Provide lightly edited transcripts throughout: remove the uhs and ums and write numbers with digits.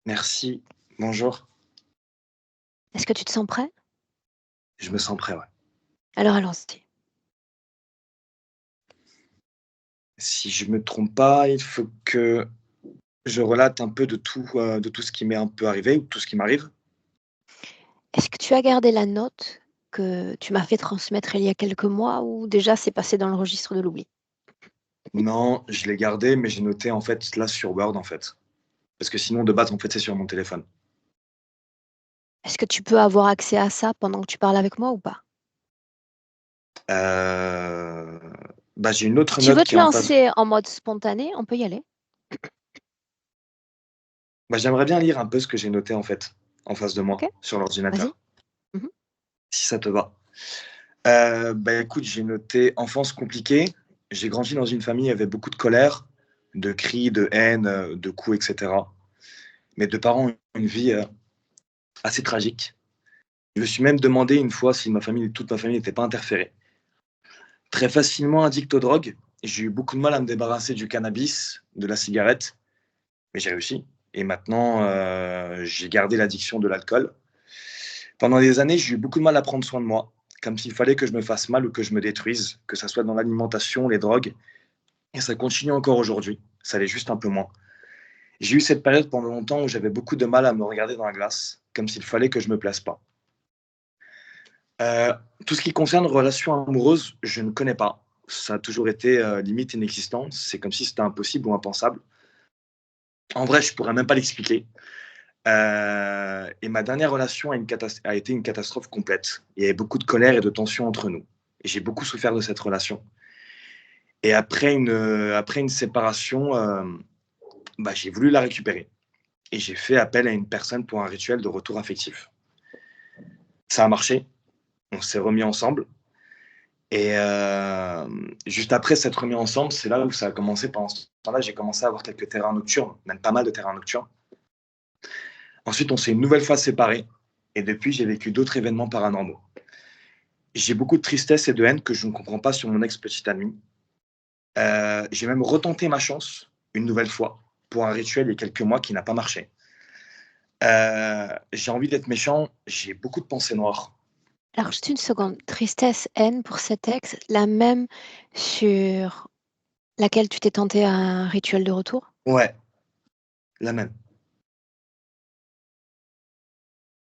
Merci. Bonjour. Est-ce que tu te sens prêt? Je me sens prêt, ouais. Alors allons-y. Si je me trompe pas, il faut que je relate un peu de tout ce qui m'est un peu arrivé ou tout ce qui m'arrive. Est-ce que tu as gardé la note que tu m'as fait transmettre il y a quelques mois ou déjà c'est passé dans le registre de l'oubli? Non, je l'ai gardé, mais j'ai noté en fait là sur Word en fait. Parce que sinon de base en fait c'est sur mon téléphone. Est-ce que tu peux avoir accès à ça pendant que tu parles avec moi ou pas? Heu, j'ai une Si autre tu note veux qui te est en face. lancer en mode spontané, on peut y aller. J'aimerais bien lire un peu ce que j'ai noté en fait, en face de OK? moi, sur Vas-y. l'ordinateur, Mmh. si ça te va. Écoute, j'ai noté enfance compliquée. J'ai grandi dans une famille avec beaucoup de colère, de cris, de haine, de coups et cetera. Mes 2 parents ont une vie, assez tragique. Je me suis même demandé une fois si toute ma famille n'était pas interférée. Très facilement addict aux drogues, j'ai eu beaucoup de mal à me débarrasser du cannabis, de la cigarette, mais j'ai réussi et maintenant, j'ai gardé l'addiction de l'alcool. Pendant des années, j'ai eu beaucoup de mal à prendre soin de moi, comme s'il fallait que je me fasse mal ou que je me détruise, que ça soit dans l'alimentation, les drogues, et ça continue encore aujourd'hui. Ça l'est juste un peu moins. J'ai eu cette période pendant longtemps où j'avais beaucoup de mal à me regarder dans la glace, comme s'il fallait que je me place pas. Heu, Tout ce qui concerne relations amoureuses, je ne connais pas. Ça a toujours été, limite inexistant. C'est comme si c'était impossible ou impensable. En vrai, je pourrais même pas l'expliquer. Et ma dernière relation a été une catastrophe complète. Il y avait beaucoup de colère et de tension entre nous et j'ai beaucoup souffert de cette relation et après une séparation, j'ai voulu la récupérer et j'ai fait appel à une personne pour un rituel de retour affectif. Ça a marché, on s'est remis ensemble et juste après s'être remis ensemble, c'est là où ça a commencé. Pendant ce temps-là, j'ai commencé à avoir quelques terrains nocturnes, même pas mal de terrains nocturnes. Ensuite, on s'est une nouvelle fois séparés et depuis, j'ai vécu d'autres événements paranormaux. J'ai beaucoup de tristesse et de haine que je ne comprends pas sur mon ex-petite amie. J'ai même retenté ma chance une nouvelle fois pour un rituel il y a quelques mois qui n'a pas marché. J'ai envie d'être méchant, j'ai beaucoup de pensées noires. Alors juste une seconde, tristesse, haine pour cet ex, la même sur laquelle tu t'es tenté un rituel de retour? Ouais, la même.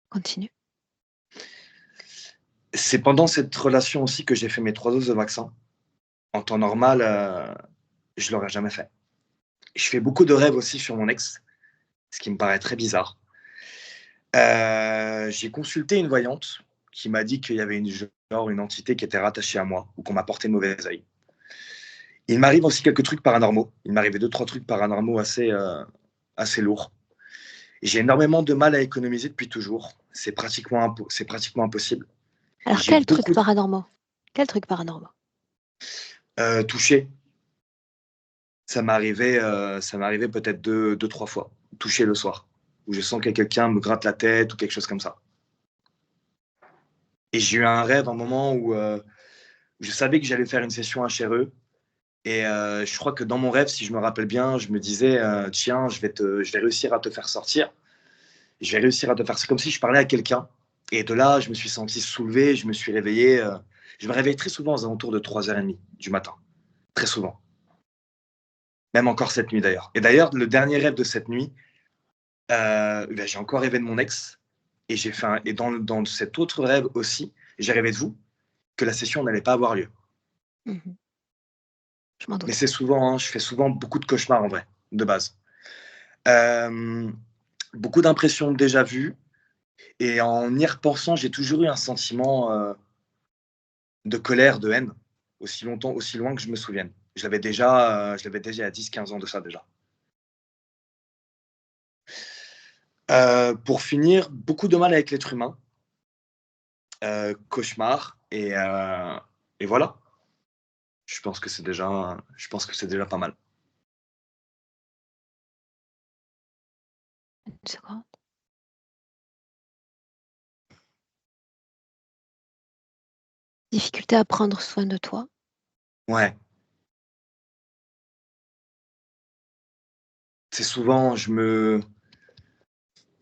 Continue. C'est pendant cette relation aussi que j'ai fait mes 3 doses de vaccin. En temps normal, je l'aurais jamais fait. Je fais beaucoup de rêves aussi sur mon ex, ce qui me paraît très bizarre. J'ai consulté une voyante qui m'a dit qu'il y avait une entité qui était rattachée à moi ou qu'on m'a porté de mauvais œil. Il m'arrive aussi quelques trucs paranormaux. Il m'arrivait deux trois trucs paranormaux assez lourds. J'ai énormément de mal à économiser depuis toujours. C'est pratiquement impossible. Alors J'ai quels trucs beaucoup paranormaux? Quels trucs paranormaux? touché. Ça m'est arrivé peut-être deux, trois fois. Toucher le soir, où je sens que quelqu'un me gratte la tête ou quelque chose comme ça. Et j'ai eu un rêve, un moment où je savais que j'allais faire une session HRE. Et je crois que dans mon rêve, si je me rappelle bien, je me disais, tiens, je vais réussir à te faire sortir. Je vais réussir à te faire. C'est comme si je parlais à quelqu'un. Et de là, je me suis senti soulevé, je me suis réveillé. Je me réveille très souvent aux alentours de 3h30 du matin. Très souvent. Même encore cette nuit d'ailleurs. Et d'ailleurs, le dernier rêve de cette nuit, j'ai encore rêvé de mon ex. Et dans cet autre rêve aussi, j'ai rêvé de vous, que la session n'allait pas avoir lieu. Mmh. Je m'en Mais doutais. c'est souvent, hein, je fais souvent beaucoup de cauchemars en vrai, de base. Euh, Beaucoup d'impressions déjà vues. Et en y repensant, j'ai toujours eu un sentiment de colère, de haine, aussi loin que je me souvienne. Je l'avais déjà à 10, 15 ans de ça déjà. Pour finir, beaucoup de mal avec l'être humain, cauchemar, et voilà. Je pense que c'est déjà pas mal. Une seconde. Difficulté à prendre soin de toi. Ouais, c'est souvent,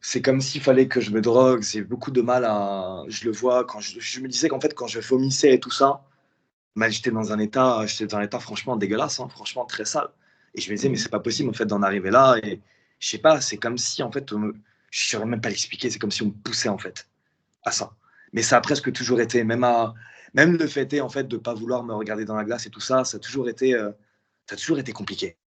c'est comme s'il fallait que je me drogue. J'ai beaucoup de mal à. Je le vois quand je me disais qu'en fait, quand je vomissais et tout ça, bah, j'étais dans un état franchement dégueulasse, hein, franchement très sale. Et je me disais, mais Mmh. c'est pas possible en fait d'en arriver là. Et je sais pas, c'est comme si en fait, je saurais même pas l'expliquer. C'est comme si on me poussait en fait à ça. Mais ça a presque toujours été, même le fait est en fait de pas vouloir me regarder dans la glace et tout ça, ça a toujours été compliqué.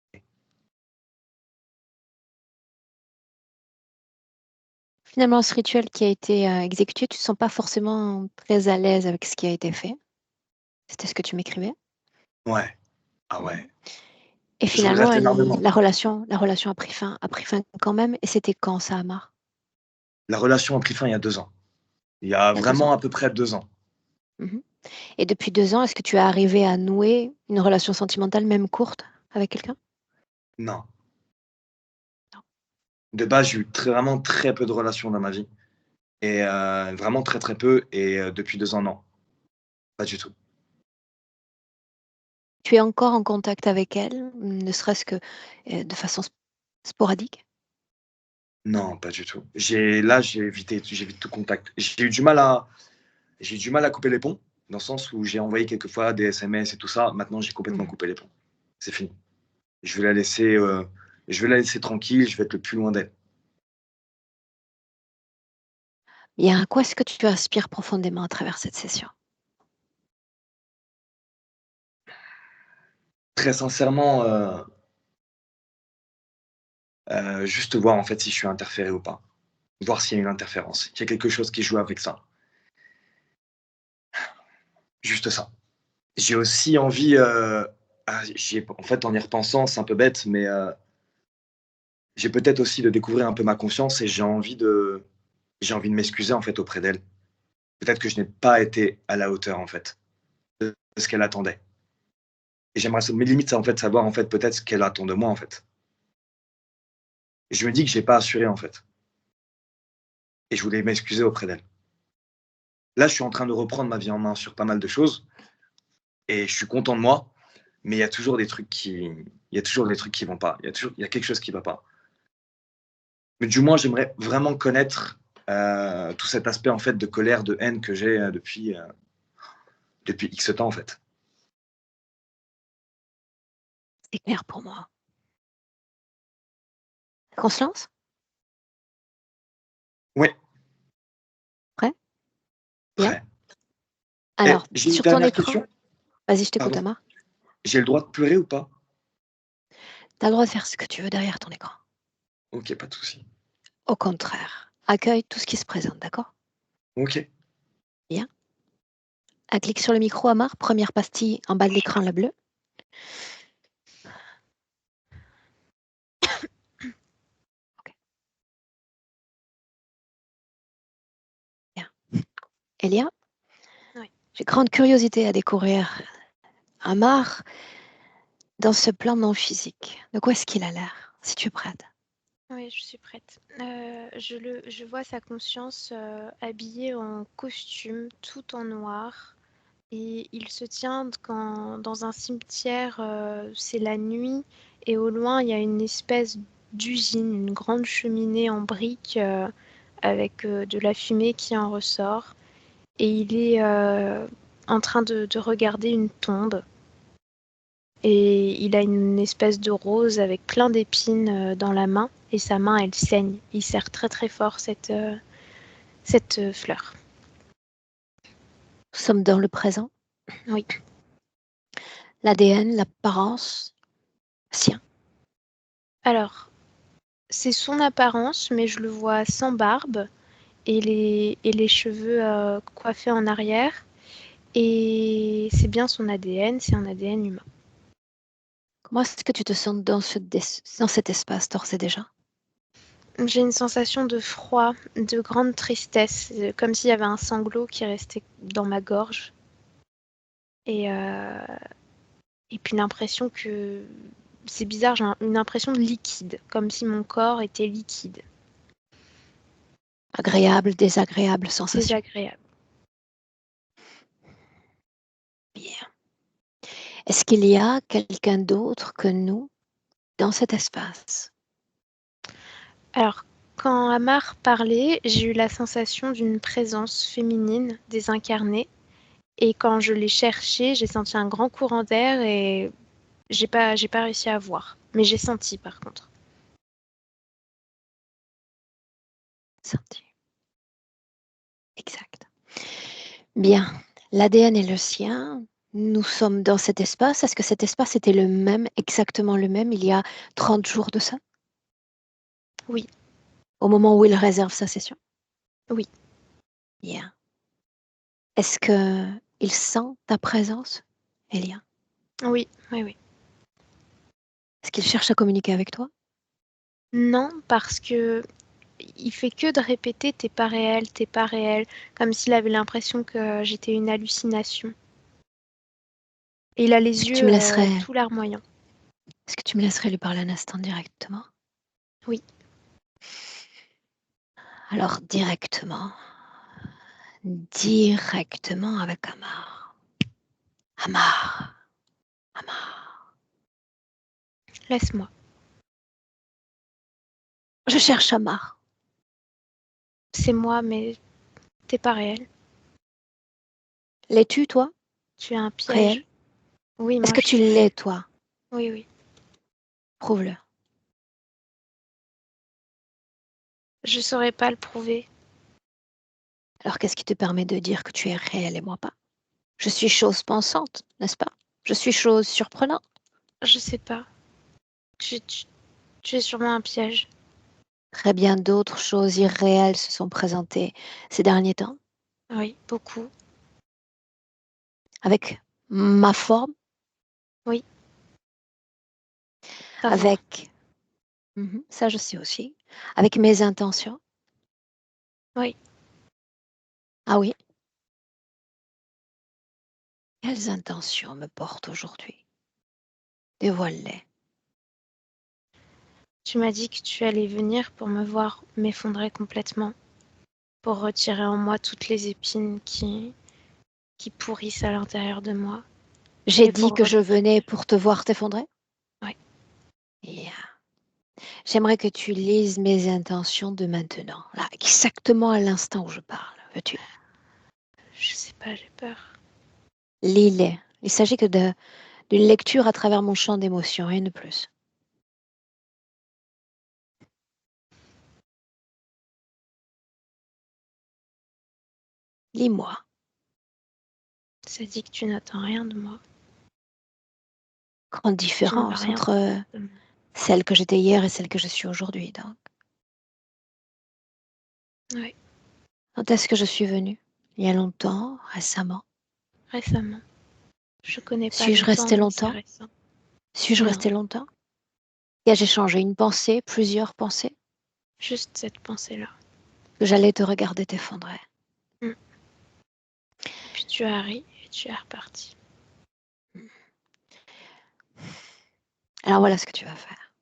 Finalement, ce rituel qui a été, exécuté, tu te sens pas forcément très à l'aise avec ce qui a été fait? C'était ce que tu m'écrivais? Ouais, ah Mmh. ouais, Et je finalement, regrette elle énormément. la relation a pris fin quand même et c'était quand ça, Amar? La relation a pris fin il y a 2 ans. Il y a Il y a 2 ans? vraiment à peu près 2 ans. Mmh. Et depuis 2 ans, est-ce que tu es arrivé à nouer une relation sentimentale, même courte, avec quelqu'un? Non. Non. De base, j'ai eu vraiment très peu de relations dans ma vie et vraiment très, très peu et depuis 2 ans, non, pas du tout. Tu es encore en contact avec elle, ne serait-ce que, de façon sporadique? Non, pas du tout. J'évite tout contact. J'ai eu du mal à couper les ponts, dans le sens où j'ai envoyé quelques fois des SMS et tout ça. Maintenant, j'ai complètement Mmh. coupé les ponts. C'est fini. Je vais la laisser, heu, je vais la laisser tranquille, je vais être le plus loin d'elle. Et à quoi est-ce que tu aspires profondément à travers cette session? Très sincèrement, juste voir en fait si je suis interféré ou pas. Voir s'il y a une interférence, s'il y a quelque chose qui joue avec ça. Juste ça. J'ai aussi envie, en fait, en y repensant, c'est un peu bête, mais j'ai peut-être aussi de découvrir un peu ma conscience et j'ai envie de m'excuser, en fait, auprès d'elle. Peut-être que je n'ai pas été à la hauteur, en fait, de ce qu'elle attendait et mais limite, c'est en fait, savoir, en fait, peut-être ce qu'elle attend de moi, en fait et je me dis que j'ai pas assuré, en fait et je voulais m'excuser auprès d'elle. Là, je suis en train de reprendre ma vie en main sur pas mal de choses et je suis content de moi, mais il y a toujours des trucs qui vont pas. Il y a quelque chose qui va pas. Mais du moins, j'aimerais vraiment connaître, tout cet aspect, en fait, de colère, de haine que j'ai, depuis X temps, en fait. C'est clair pour moi. Qu'on se lance? Ouais, Prêt? Bien? prêt. Et Alors, j'ai une sur ton dernière écran, question. vas-y, je t'écoute, Pardon. Amar. J'ai le droit de pleurer ou pas? Tu as le droit de faire ce que tu veux derrière ton écran. OK, pas de souci. Au contraire, accueille tout ce qui se présente, d'accord? OK. Bien. Un clic sur le micro, Amar, première pastille en bas de l'écran, la bleue. OK, bien. Elia, Oui, j'ai grande curiosité à découvrir Amar dans ce plan non physique. De quoi est-ce qu'il a l'air? Si tu es prête. oui, je suis prête. Je vois sa conscience habillée en costume, tout en noir, et il se tient dans un cimetière. C'est la nuit, et au loin, il y a une espèce d'usine, une grande cheminée en briques avec de la fumée qui en ressort. Et il est en train de regarder une tombe. Et il a une espèce de rose avec plein d'épines dans la main, et sa main, elle saigne. Il serre très très fort cette fleur. Nous sommes dans le présent. Oui. L'ADN, l'apparence, sien. Alors, c'est son apparence, mais je le vois sans barbe et les cheveux coiffés en arrière. Et c'est bien son ADN, c'est un ADN humain. Comment est-ce que tu te sens dans cet espace d'ores et déjà? J'ai une sensation de froid, de grande tristesse, comme s'il y avait un sanglot qui restait dans ma gorge. Et, euh, et puis l'impression que c'est bizarre, j'ai une impression de liquide, comme si mon corps était liquide, Agréable, désagréable sensation. désagréable. Bien. Est-ce qu'il y a quelqu'un d'autre que nous dans cet espace? Alors, Quand Amar parlait, j'ai eu la sensation d'une présence féminine désincarnée. Et quand je l'ai cherché, j'ai senti un grand courant d'air et j'ai pas réussi à voir. Mais j'ai senti par contre. Senti. Exact. Bien. L'ADN est le sien. Nous sommes dans cet espace. Est-ce que cet espace était le même, exactement le même, il y a 30 jours de ça? Oui, Au moment où il réserve sa session? oui, Bien. Est-ce qu'il sent ta présence, Elia? oui, oui, oui. Est-ce qu'il cherche à communiquer avec toi? Non, parce que il fait que de répéter t'es pas réel, comme s'il avait l'impression que j'étais une hallucination. Et il a Est-ce les que tu me yeux laisserais, tout larmoyants. est-ce que tu me laisserais lui parler un instant directement? Oui, Alors directement avec Amar. Amar, Amar. laisse-moi. Je cherche Amar. C'est moi, mais t'es pas réel. L'es-tu, toi? Tu es un Réel? piège. Oui, Est-ce moi que je tu suis l'es, réel. toi? Oui, oui. Prouve-le. Je saurais pas le prouver. Alors qu'est-ce qui te permet de dire que tu es réel et moi pas? Je suis chose pensante, n'est-ce pas? Je suis chose surprenante. Je sais pas. Tu es sûrement un piège. Très bien d'autres choses irréelles se sont présentées ces derniers temps, Oui, beaucoup. avec ma forme, Oui, ta voix. avec, ça je sais aussi, avec mes intentions. Oui. Ah oui, quelles intentions me portent aujourd'hui? Dévoile-les. Tu m'as dit que tu allais venir pour me voir m'effondrer complètement, pour retirer en moi toutes les épines qui pourrissent à l'intérieur de moi J'ai et dit pour que je venais redevenir. pour te voir t'effondrer? Oui, Yeah. J'aimerais que tu lises mes intentions de maintenant, là, exactement à l'instant où je parle. Veux-tu? je sais pas, j'ai peur. Lis-les. Il s'agit que d'une lecture à travers mon champ d'émotions, rien de plus. Lis-moi. Ça dit que tu n'attends rien de moi. Grande Tu ne veux différence rien entre savoir de moi. celle que j'étais hier et celle que je suis aujourd'hui, donc. Oui, Quand est-ce que je suis venue? Il y a longtemps, récemment. récemment. Je connais pas Suis-je le temps, restée mais c'est longtemps? récent. Suis-je Non, restée longtemps? Et j'ai changé une pensée, plusieurs pensées, juste cette pensée-là. que j'allais te regarder t'effondrer. Mm. Et puis tu as ri et tu es reparti. Alors voilà ce que tu vas faire.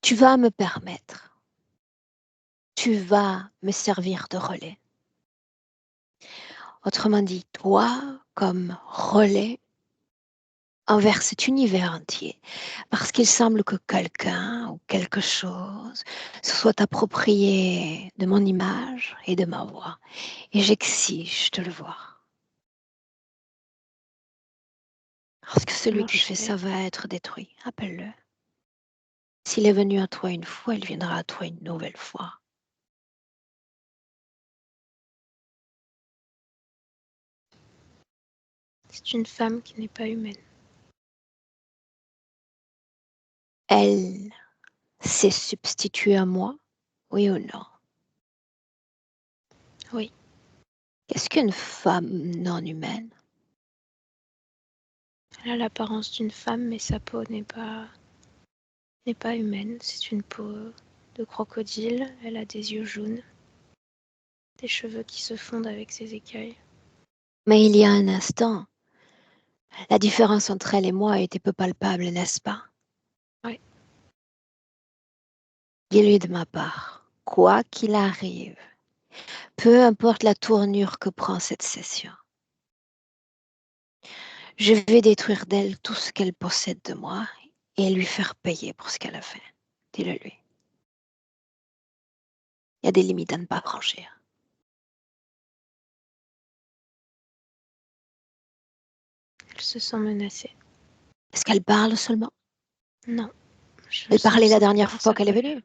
Tu vas me permettre, tu vas me servir de relais. Autrement dit, toi, comme relais envers cet univers entier, parce qu'il semble que quelqu'un ou quelque chose se soit approprié de mon image et de ma voix, et j'exige de le voir. Parce que celui Comment qui je fait fais? ça va être détruit, appelle-le. S'il est venu à toi une fois, il viendra à toi une nouvelle fois. C'est une femme qui n'est pas humaine. Elle s'est substituée à moi, oui ou non? Oui, Qu'est-ce qu'une femme non humaine? elle a l'apparence d'une femme, mais sa peau n'est pas humaine. C'est une peau de crocodile. Elle a des yeux jaunes, des cheveux qui se fondent avec ses écailles. Mais il y a un instant, la différence entre elle et moi était peu palpable, n'est-ce pas? Oui, Dis-lui de ma part, quoi qu'il arrive, peu importe la tournure que prend cette session, je vais détruire d'elle tout ce qu'elle possède de moi et lui faire payer pour ce qu'elle a fait. Dis-le lui. Il y a des limites à ne pas franchir. Elle se sent menacée. Est-ce qu'elle parle seulement? Non, je Elle sens parlait la sans dernière violence fois sa qu'elle est colère. venue.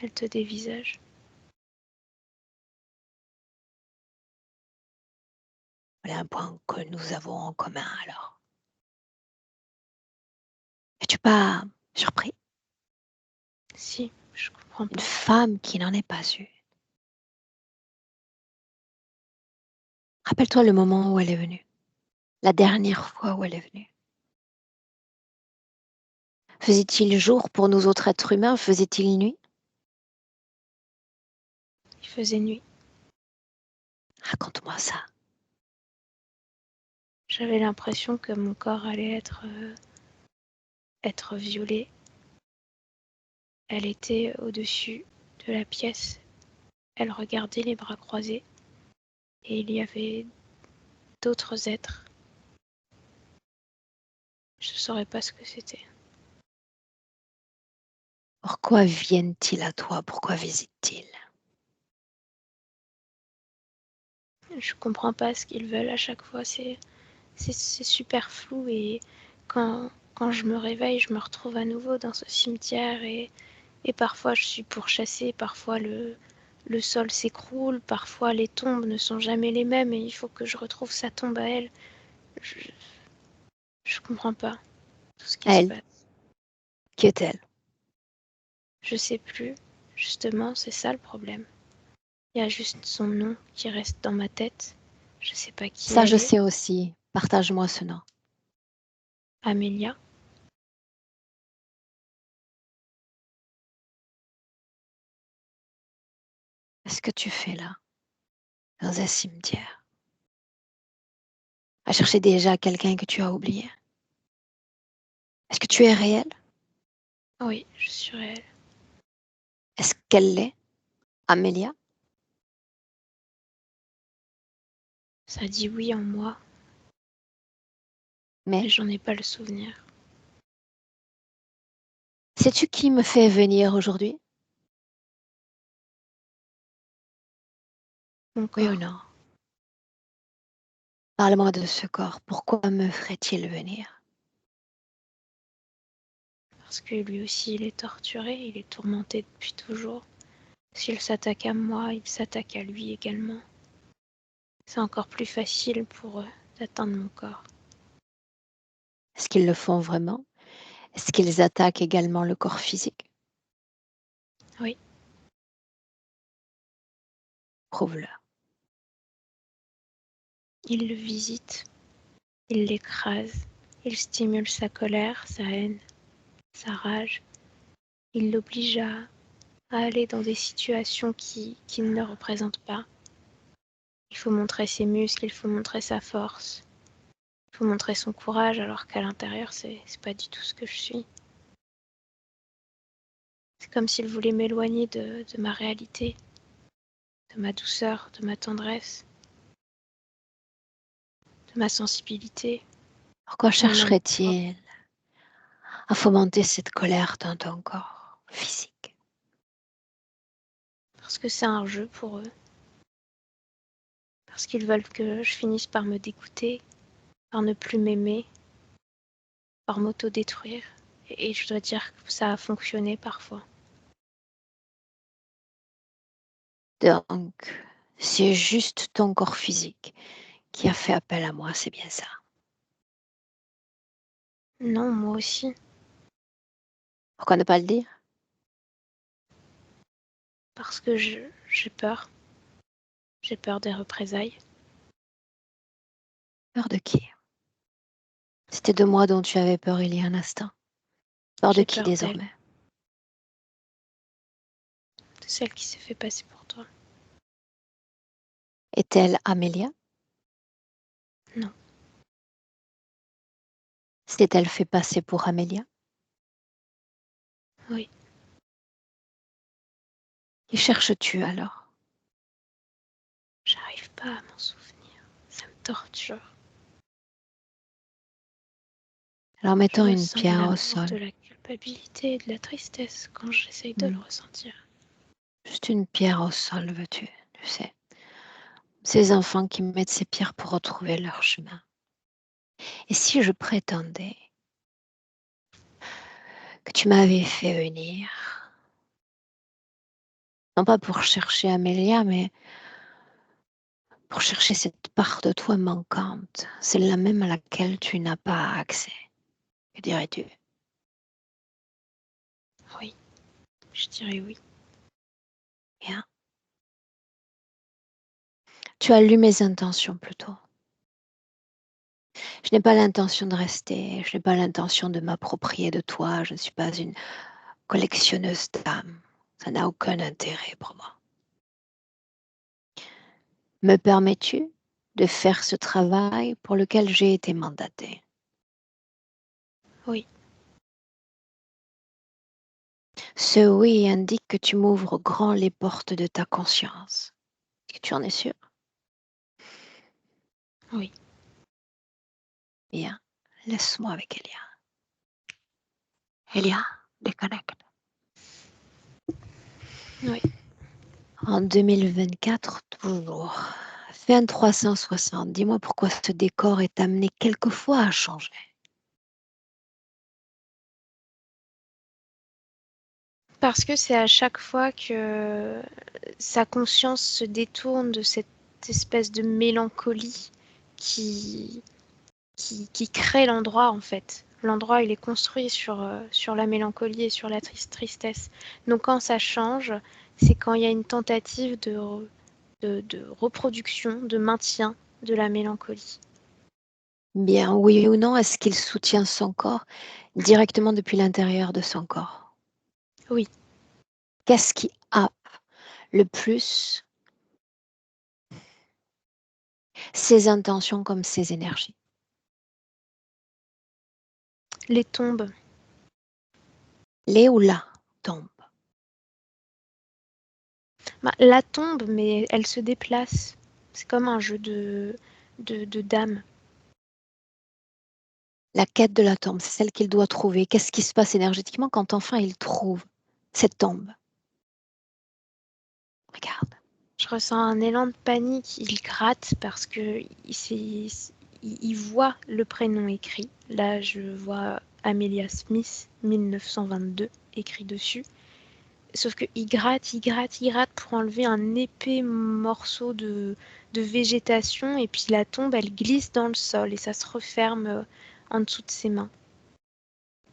Elle te dévisage. Voilà un point que nous avons en commun alors. Es-tu pas surpris? Si, je comprends Une pas. femme qui n'en est pas une. Rappelle-toi le moment où elle est venue. La dernière fois où elle est venue. Faisait-il jour pour nous autres êtres humains? Faisait-il nuit? Il faisait nuit. Raconte-moi ça. J'avais l'impression que mon corps allait être violé. Elle était au-dessus de la pièce. Elle regardait les bras croisés. Et il y avait d'autres êtres. Je ne saurais pas ce que c'était. Pourquoi viennent-ils à toi? Pourquoi visitent-ils? Je comprends pas ce qu'ils veulent à chaque fois. C'est super flou et quand je me réveille, je me retrouve à nouveau dans ce cimetière et parfois je suis pourchassée, parfois le sol s'écroule, parfois les tombes ne sont jamais les mêmes et il faut que je retrouve sa tombe à elle. Je, je comprends pas tout ce qui se Elle, passe. qui est-elle? Je sais plus. Justement, c'est ça le problème. Il y a juste son nom qui reste dans ma tête. Je sais pas qui Ça, elle je est. sais aussi. Partage-moi ce nom. Amélia. Qu'est-ce que tu fais là, dans un cimetière? À chercher déjà quelqu'un que tu as oublié? Est-ce que tu es réel? Oui, je suis réelle. Est-ce qu'elle l'est, Amélia? Ça dit oui en moi, mais Mais j'en ai pas le souvenir. sais-tu qui me fait venir aujourd'hui? Mon Oui ou corps. non? Parle-moi de ce corps. Pourquoi me ferait-il venir? Parce que lui aussi, il est torturé, il est tourmenté depuis toujours. S'il s'attaque à moi, il s'attaque à lui également. C'est encore plus facile pour eux d'atteindre mon corps. Est-ce qu'ils le font vraiment? Est-ce qu'ils attaquent également le corps physique? Oui, Prouve-le. il le visite, il l'écrase, il stimule sa colère, sa haine, sa rage. Il l'oblige à aller dans des situations qu'il ne représente pas. Il faut montrer ses muscles, il faut montrer sa force, il faut montrer son courage, alors qu'à l'intérieur, c'est pas du tout ce que je suis. C'est comme s'il voulait m'éloigner de ma réalité, de ma douceur, de ma tendresse, de ma sensibilité, Pourquoi de mon amour propre. chercherait-il à fomenter cette colère dans ton corps physique? Parce que c'est un jeu pour eux. Parce qu'ils veulent que je finisse par me dégoûter, par ne plus m'aimer, par m'auto-détruire. Et je dois dire que ça a fonctionné parfois. Donc, c'est juste ton corps physique qui a fait appel à moi, c'est bien ça. Non, moi aussi. Pourquoi ne pas le dire? Parce que j'ai peur. J'ai peur des représailles. Peur de qui? C'était de moi dont tu avais peur il y a un instant. Peur de J'ai qui peur d'elle, désormais? de celle qui s'est fait passer pour toi. Est-elle Amélia? Non, S'est-elle fait passer pour Amélia? oui. Qui cherches-tu alors? J'arrive pas à m'en souvenir. Ça me torture. Alors Je mettons une ressens pierre au l'amour de sol. la culpabilité. culpabilité et de la tristesse quand j'essaye de le ressentir. Juste une pierre au sol, veux-tu, tu sais. Ces enfants qui mettent ces pierres pour retrouver leur chemin. Et si je prétendais que tu m'avais fait venir, non pas pour chercher Amélia, mais pour chercher cette part de toi manquante, celle-là même à laquelle tu n'as pas accès, que dirais-tu? Oui, je dirais oui. Bien. Tu as lu mes intentions plutôt. Je n'ai pas l'intention de rester, je n'ai pas l'intention de m'approprier de toi, je ne suis pas une collectionneuse d'âmes. Ça n'a aucun intérêt pour moi. Me permets-tu de faire ce travail pour lequel j'ai été mandatée? Oui. Ce oui indique que tu m'ouvres grand les portes de ta conscience. Est-ce que tu en es sûr? Oui. Bien, laisse-moi avec Elia. Elia, déconnecte. Oui. En 2024, toujours. Fais un 360. Dis-moi pourquoi ce décor est amené quelquefois à changer. Parce que c'est à chaque fois que sa conscience se détourne de cette espèce de mélancolie qui crée l'endroit en fait. L'endroit, il est construit sur la mélancolie et sur la tristesse. Donc quand ça change, c'est quand il y a une tentative de reproduction, de maintien de la mélancolie. Bien, oui ou non, est-ce qu'il soutient son corps directement depuis l'intérieur de son corps? Oui, Qu'est-ce qui happe le plus ses intentions comme ses énergies? les tombes. Les ou la tombe? Bah, la tombe, mais elle se déplace. C'est comme un jeu de dames. La quête de la tombe, c'est celle qu'il doit trouver. Qu'est-ce qui se passe énergétiquement quand enfin il trouve cette tombe? Regarde. Je ressens un élan de panique. Il gratte parce que il voit le prénom écrit. Là, je vois Amelia Smith, 1922, écrit dessus. Sauf qu'il gratte, il gratte, il gratte pour enlever un épais morceau de végétation. Et puis la tombe, elle glisse dans le sol et ça se referme en dessous de ses mains.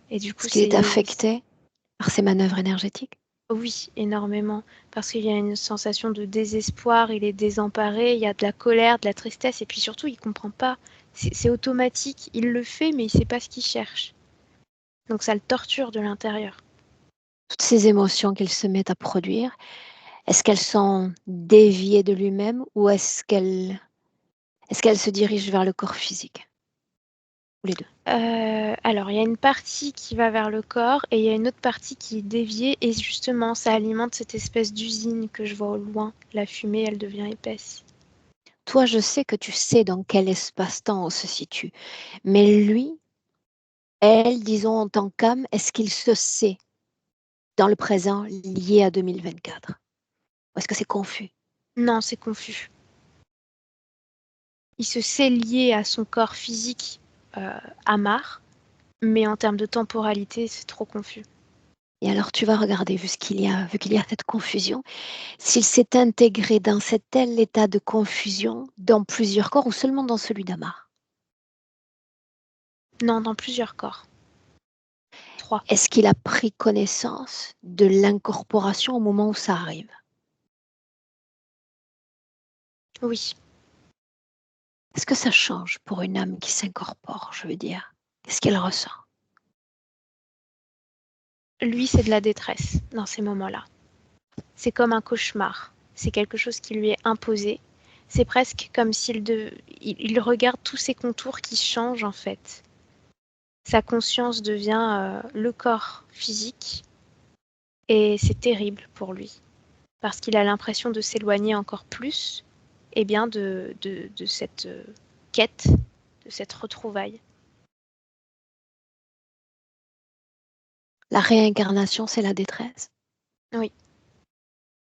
Et du coup, Est-ce qu'il est affecté par ces manœuvres énergétiques? Oui, énormément, parce qu'il y a une sensation de désespoir, il est désemparé, il y a de la colère, de la tristesse, et puis surtout, il comprend pas. C'est automatique, il le fait, mais il sait pas ce qu'il cherche. Donc ça le torture de l'intérieur. Toutes ces émotions qu'il se met à produire, est-ce qu'elles sont déviées de lui-même ou est-ce qu'elles se dirigent vers le corps physique? Ou les deux? Alors, il y a une partie qui va vers le corps et il y a une autre partie qui est déviée, et justement, ça alimente cette espèce d'usine que je vois au loin. La fumée, elle devient épaisse. Toi, je sais que tu sais dans quel espace-temps on se situe. Mais lui, elle, disons en tant qu'âme, est-ce qu'il se sait dans le présent lié à 2024? Ou est-ce que c'est confus? Non, c'est confus. Il se sait lié à son corps physique, Amar, mais en termes de temporalité, c'est trop confus. Et alors tu vas regarder, vu qu'il y a cette confusion, s'il s'est intégré dans cet tel état de confusion dans plusieurs corps ou seulement dans celui d'Amar. Non, dans plusieurs corps. 3. Est-ce qu'il a pris connaissance de l'incorporation au moment où ça arrive? Oui. Est-ce que ça change pour une âme qui s'incorpore, je veux dire? Qu'est-ce qu'elle ressent? Lui, c'est de la détresse dans ces moments-là. C'est comme un cauchemar. C'est quelque chose qui lui est imposé. C'est presque comme il regarde tous ces contours qui changent en fait. Sa conscience devient le corps physique et c'est terrible pour lui parce qu'il a l'impression de s'éloigner encore plus bien, de cette quête, de cette retrouvaille. La réincarnation, c'est la détresse. Oui, parce que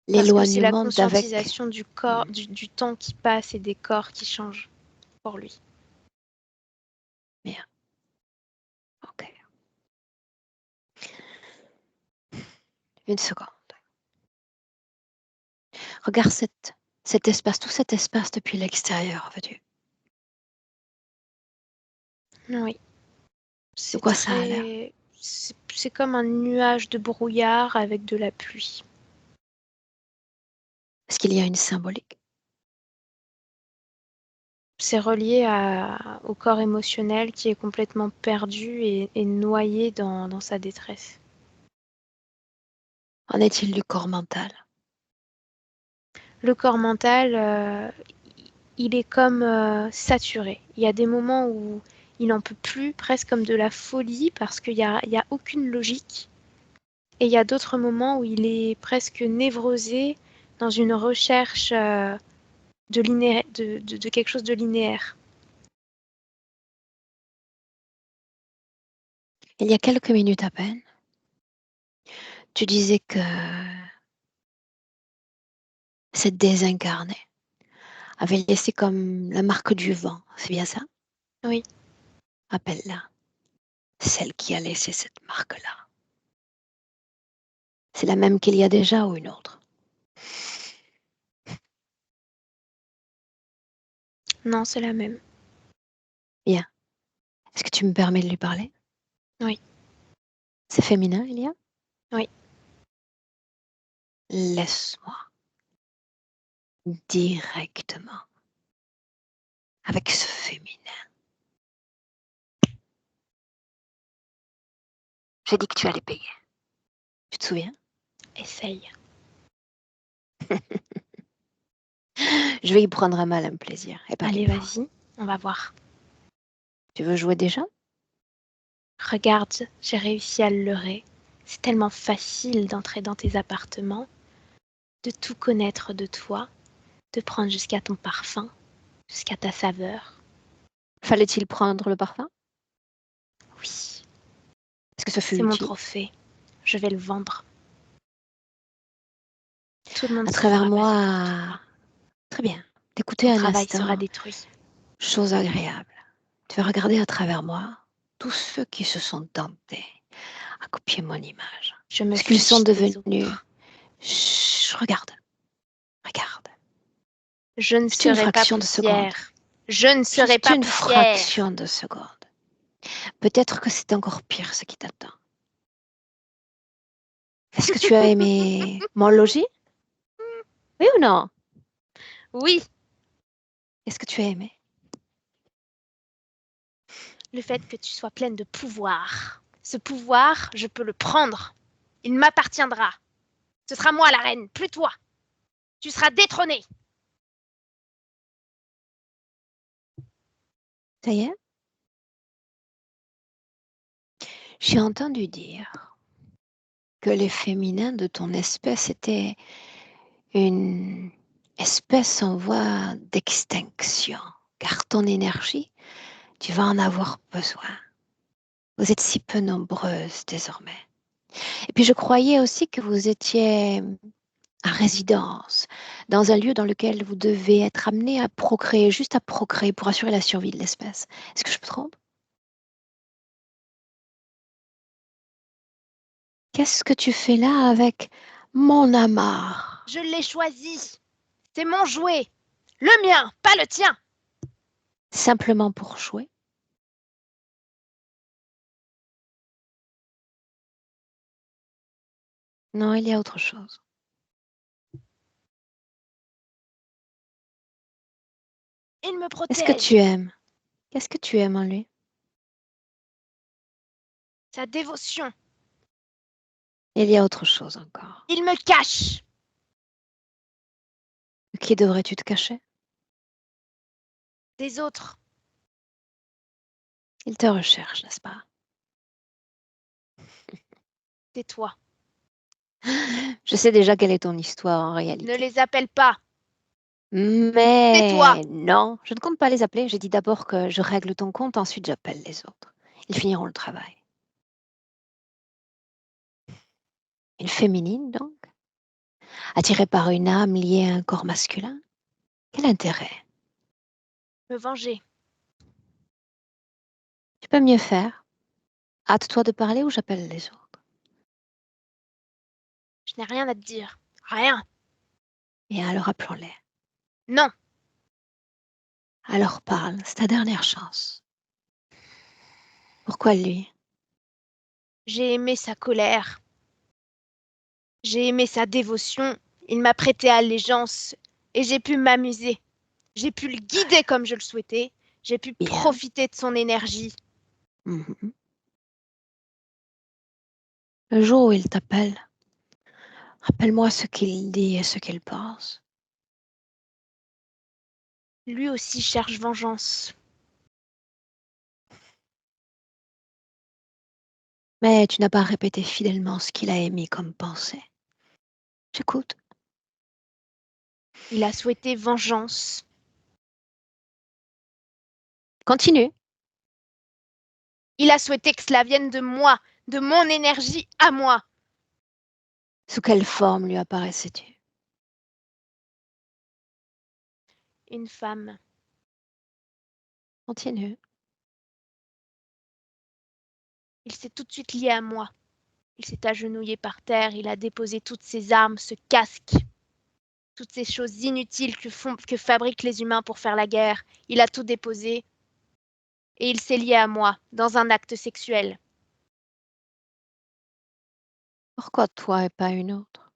c'est la L'éloignement d'avec. conscientisation du corps, du temps qui passe et des corps qui changent pour lui. Bien. Ok. Une seconde. Regarde cet espace, tout cet espace depuis l'extérieur, veux-tu? Oui, De c'est quoi ça a l'air? c'est comme un nuage de brouillard avec de la pluie. Est-ce qu'il y a une symbolique? C'est relié au corps émotionnel qui est complètement perdu et noyé dans sa détresse. En est-il du corps mental? Le corps mental, il est comme saturé. Il y a des moments où il n'en peut plus, presque comme de la folie, parce qu'il y a aucune logique. Et il y a d'autres moments où il est presque névrosé dans une recherche de quelque chose de linéaire. Il y a quelques minutes à peine, tu disais que cette désincarnée avait laissé comme la marque du vent. C'est bien ça? Oui, Appelle-la celle qui a laissé cette marque-là. C'est la même qu'il y a déjà ou une autre? non, c'est la même. Bien. Est-ce que tu me permets de lui parler? Oui, C'est féminin, Elia? oui. Laisse-moi directement avec ce féminin. J'ai dit que tu allais payer. Tu te souviens? Essaye. Je vais y prendre un malin plaisir. Et pas Allez, qu'une fois. vas-y, on va voir. Tu veux jouer déjà? Regarde, j'ai réussi à le leurrer. C'est tellement facile d'entrer dans tes appartements, de tout connaître de toi, de prendre jusqu'à ton parfum, jusqu'à ta saveur. Fallait-il prendre le parfum? Oui, Est-ce que ce fut c'est mon utile? trophée. Je vais le vendre. Tout le monde À se travers sera passionné pour moi, toi. très bien. D'écouter Ton un travail sera instant, détruit. chose agréable. Tu vas regarder à travers moi tous ceux qui se sont tentés à copier mon image. Je me Ce qu'ils sont fiche des devenus. autres. Chut, regarde, regarde. Je ne Juste une serai pas fraction de seconde. poussière. Je ne serai Juste pas une poussière. fraction de seconde. Peut-être que c'est encore pire ce qui t'attend. Est-ce que tu as aimé mon logis? Oui ou non? Oui, Est-ce que tu as aimé? le fait que tu sois pleine de pouvoir. Ce pouvoir, je peux le prendre. Il m'appartiendra. Ce sera moi la reine, plus toi. Tu seras détrônée. Ça y est? J'ai entendu dire que les féminins de ton espèce étaient une espèce en voie d'extinction, car ton énergie, tu vas en avoir besoin. Vous êtes si peu nombreuses désormais. Et puis je croyais aussi que vous étiez à résidence, dans un lieu dans lequel vous devez être amené à procréer, juste à procréer pour assurer la survie de l'espèce. Est-ce que je me trompe? Qu'est-ce que tu fais là avec mon amarre? Je l'ai choisi. C'est mon jouet. Le mien, pas le tien. Simplement pour jouer? Non, il y a autre chose. Il me Qu'est-ce que protège. tu aimes? Qu'est-ce que tu aimes en lui? Sa dévotion. Il y a autre chose encore. Il me cache. De qui devrais-tu te cacher? Des autres. Il te recherche, n'est-ce pas? Tais-toi. Je sais déjà quelle est ton histoire en Ne réalité. les appelle pas. Tais-toi. Mais non, je ne compte pas les appeler. J'ai dit d'abord que je règle ton compte, ensuite j'appelle les autres. Ils finiront le travail. Une féminine, donc, attirée par une âme liée à un corps masculin. Quel intérêt? Me venger. Tu peux mieux faire. Hâte-toi de parler ou j'appelle les autres. Je n'ai rien à te dire. Rien. Et alors appelons-les. Non. Alors parle, c'est ta dernière chance. Pourquoi lui? J'ai aimé sa colère. J'ai aimé sa dévotion. Il m'a prêté allégeance et j'ai pu m'amuser. J'ai pu le guider comme je le souhaitais. J'ai pu Bien. profiter de son énergie. Mhm. Le jour où il t'appelle, rappelle-moi ce qu'il dit et ce qu'il pense. Lui aussi cherche vengeance. Mais tu n'as pas répété fidèlement ce qu'il a émis comme pensée. J'écoute. Il a souhaité vengeance. Continue. Il a souhaité que cela vienne de moi, de mon énergie à moi. Sous quelle forme lui apparaissais-tu? Une femme. Continue. Il s'est tout de suite lié à moi. Il s'est agenouillé par terre, il a déposé toutes ses armes, ce casque, toutes ces choses inutiles que fabriquent les humains pour faire la guerre. Il a tout déposé et il s'est lié à moi dans un acte sexuel. Pourquoi toi et pas une autre?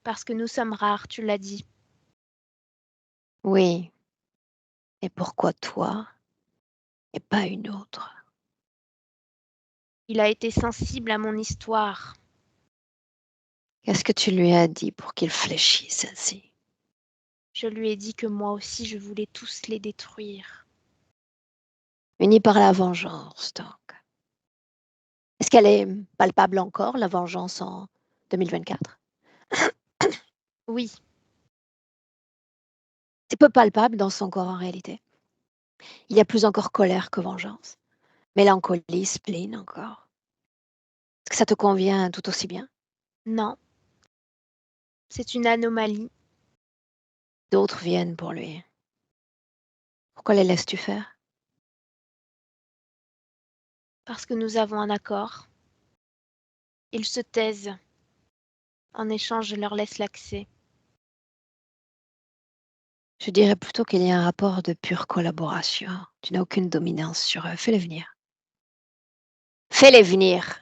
Parce que nous sommes rares, tu l'as dit. Oui. Et pourquoi toi et pas une autre? Il a été sensible à mon histoire. Qu'est-ce que tu lui as dit pour qu'il fléchisse ainsi? Je lui ai dit que moi aussi je voulais tous les détruire. Unis par la vengeance, donc. Est-ce qu'elle est palpable encore, la vengeance en 2024? Oui, C'est peu palpable dans son corps en réalité. Il y a plus encore colère que vengeance. Mélancolie, spleen encore. Est-ce que ça te convient tout aussi bien? non, c'est une anomalie. D'autres viennent pour lui. Pourquoi les laisses-tu faire? Parce que nous avons un accord. Ils se taisent. En échange, je leur laisse l'accès. Je dirais plutôt qu'il y a un rapport de pure collaboration. Tu n'as aucune dominance sur eux. Fais-les venir. Fais-les venir.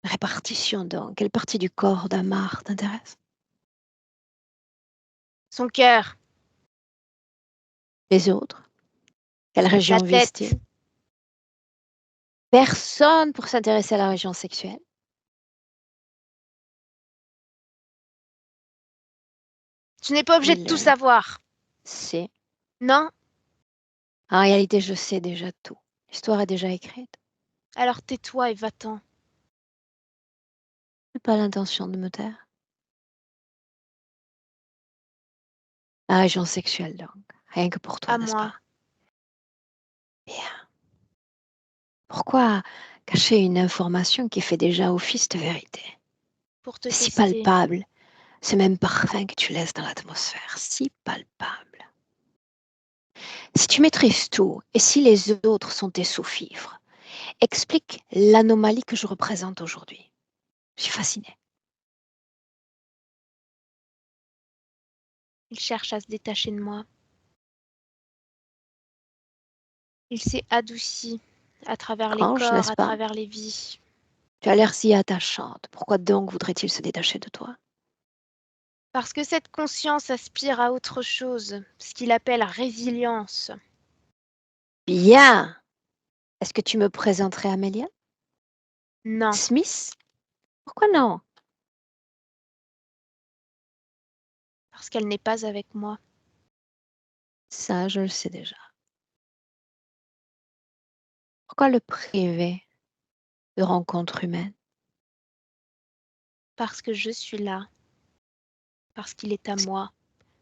Répartition donc. Quelle partie du corps d'Amar t'intéresse? Son cœur, Les autres? Quelle la région tête. vise-t-il? Personne pour s'intéresser à la région sexuelle. Tu n'es pas obligé de tout Il savoir. sait. Non? En réalité, je sais déjà tout. L'histoire est déjà écrite. Alors tais-toi et va-t'en. Je n'ai pas l'intention de me taire. La région sexuelle donc. Rien que pour toi, À n'est-ce moi. pas? Bien. Pourquoi cacher une information qui fait déjà office de vérité? Pour te C'est si tester. palpable. Ce même parfum que tu laisses dans l'atmosphère. Si palpable. Si tu maîtrises tout et si les autres sont tes sous-fifres, explique l'anomalie que je représente aujourd'hui. Je suis fascinée. Il cherche à se détacher de moi. Il s'est adouci à travers les Étrange, corps, n'est-ce à pas? travers les vies. Tu as l'air si attachante. Pourquoi donc voudrait-il se détacher de toi? Parce que cette conscience aspire à autre chose, ce qu'il appelle résilience. Bien. Est-ce que tu me présenterais Amélia? Non, Smith? Pourquoi non? parce qu'elle n'est pas avec moi. Ça, je le sais déjà. Pourquoi le priver de rencontres humaines? Parce que je suis là. Parce qu'il est à moi.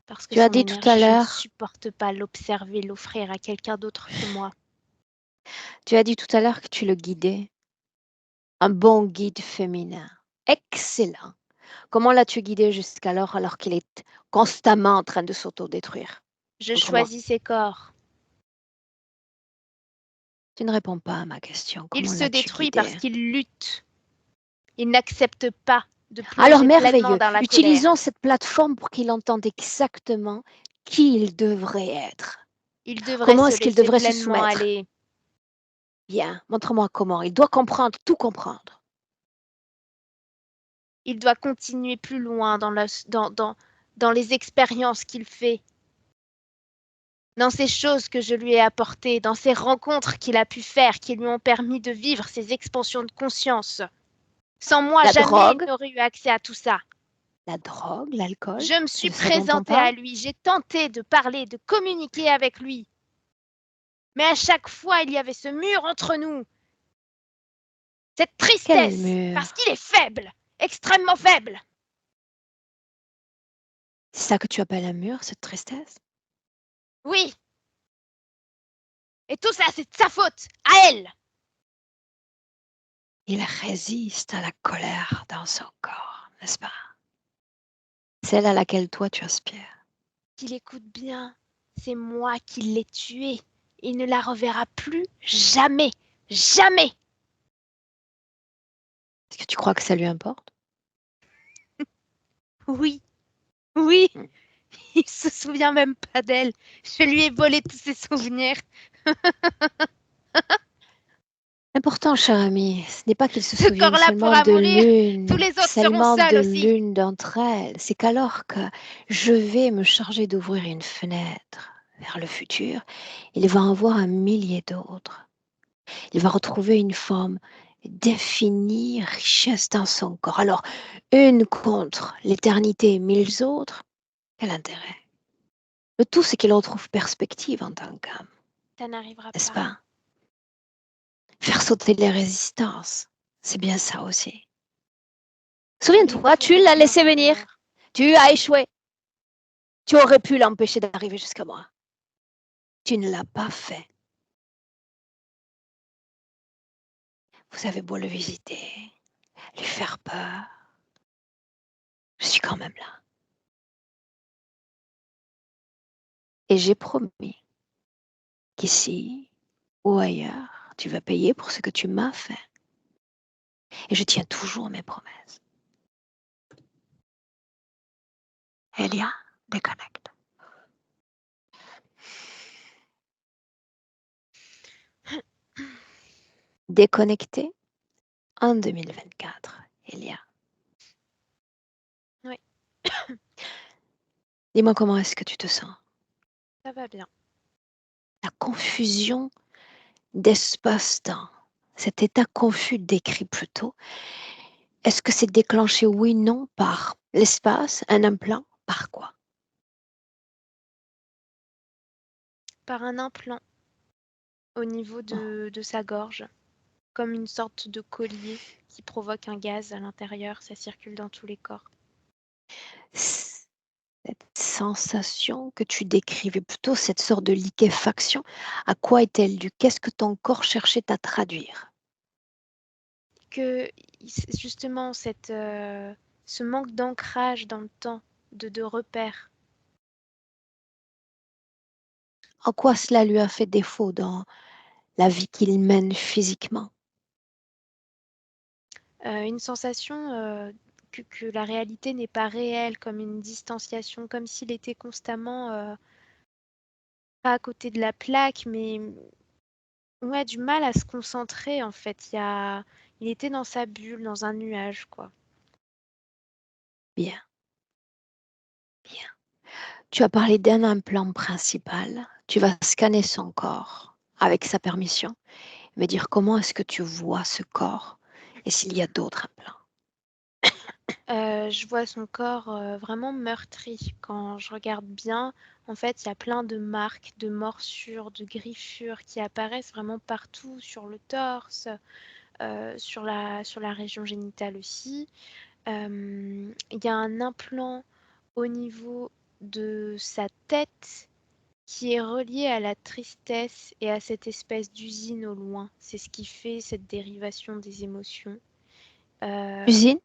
Parce que Tu as son dit tout à énergie, je ne l'heure, supporte pas l'observer, l'offrir à quelqu'un d'autre que moi. Tu as dit tout à l'heure que tu le guidais. Un bon guide féminin. Excellent. Comment l'as-tu guidé jusqu'alors alors qu'il est constamment en train de s'autodétruire? Je Montre-moi. choisis ses corps. Tu ne réponds pas à ma question. Il Comment se l'as-tu détruit parce guidé? qu'il lutte. Il n'accepte pas de Alors plonger pleinement merveilleux. dans la colère. Utilisons cette plateforme pour qu'il entende exactement qui il devrait être. Il devrait Comment se est-ce qu'il laisser devrait se pleinement soumettre? aller. Bien, montre-moi comment. Il doit comprendre, tout comprendre. Il doit continuer plus loin dans les expériences qu'il fait, dans ces choses que je lui ai apportées, dans ces rencontres qu'il a pu faire, qui lui ont permis de vivre ces expansions de conscience. Sans moi, La jamais drogue, il n'aurait eu accès à tout ça. la drogue, l'alcool, Je me c'est suis de ça dont on présentée à parle? lui, j'ai tenté de parler, de communiquer avec lui. Mais à chaque fois, il y avait ce mur entre nous. Cette Quel tristesse, parce mur? qu'il est faible, extrêmement faible. C'est ça que tu appelles un mur, cette tristesse? Oui. Et tout ça, c'est de sa faute, à elle. Il résiste à la colère dans son corps, n'est-ce pas? Celle à laquelle toi tu aspires. Qu'il écoute bien, c'est moi qui l'ai tuée. Il ne la reverra plus jamais. Jamais. Est-ce que tu crois que ça lui importe? Oui. Oui. Hmm. Il se souvient même pas d'elle. Je lui ai volé tous ses souvenirs. L'important, cher ami, ce n'est pas qu'il se Ce souvienne corps-là seulement pourra de mourir. Tous les autres seront seulement de seuls aussi. l'une d'entre elles. C'est qu'alors que je vais me charger d'ouvrir une fenêtre vers le futur, il va en voir un millier d'autres. Il va retrouver une forme d'infinie richesse dans son corps. Alors, une contre l'éternité, 1000 autres, quel intérêt? Le tout, c'est qu'il retrouve perspective en tant qu'âme, Ça n'arrivera n'est-ce pas. pas? Faire sauter les résistances, c'est bien ça aussi. Souviens-toi, tu l'as laissé venir, tu as échoué. Tu aurais pu l'empêcher d'arriver jusqu'à moi. Tu ne l'as pas fait. Vous avez beau le visiter, lui faire peur, je suis quand même là. Et j'ai promis qu'ici ou ailleurs, tu vas payer pour ce que tu m'as fait. Et je tiens toujours mes promesses. Elia, déconnecte. Déconnecté en 2024, Elia. Oui. Dis-moi comment est-ce que tu te sens? Ça va bien. La confusion d'espace-temps, cet état confus décrit plus tôt, est-ce que c'est déclenché, oui, non, par l'espace, un implant, par quoi? Par un implant au niveau de sa gorge, comme une sorte de collier qui provoque un gaz à l'intérieur. Ça circule dans tous les corps. Cette sensation que tu décrivais plutôt, cette sorte de liquéfaction, à quoi est-elle due? Qu'est-ce que ton corps cherchait à traduire? Que justement ce manque d'ancrage dans le temps, de repères. En quoi cela lui a fait défaut dans la vie qu'il mène physiquement? Une sensation que la réalité n'est pas réelle, comme une distanciation, comme s'il était constamment pas à côté de la plaque, mais ouais, du mal à se concentrer en fait. Il était dans sa bulle, dans un nuage, quoi. Bien, bien. Tu as parlé d'un implant principal. Tu vas scanner son corps avec sa permission, me dire comment est-ce que tu vois ce corps et s'il y a d'autres implants. Je vois son corps vraiment meurtri. Quand je regarde bien, en fait, il y a plein de marques, de morsures, de griffures qui apparaissent vraiment partout sur le torse, sur la région génitale aussi. Il y a un implant au niveau de sa tête qui est relié à la tristesse et à cette espèce d'usine au loin. C'est ce qui fait cette dérivation des émotions. Usine?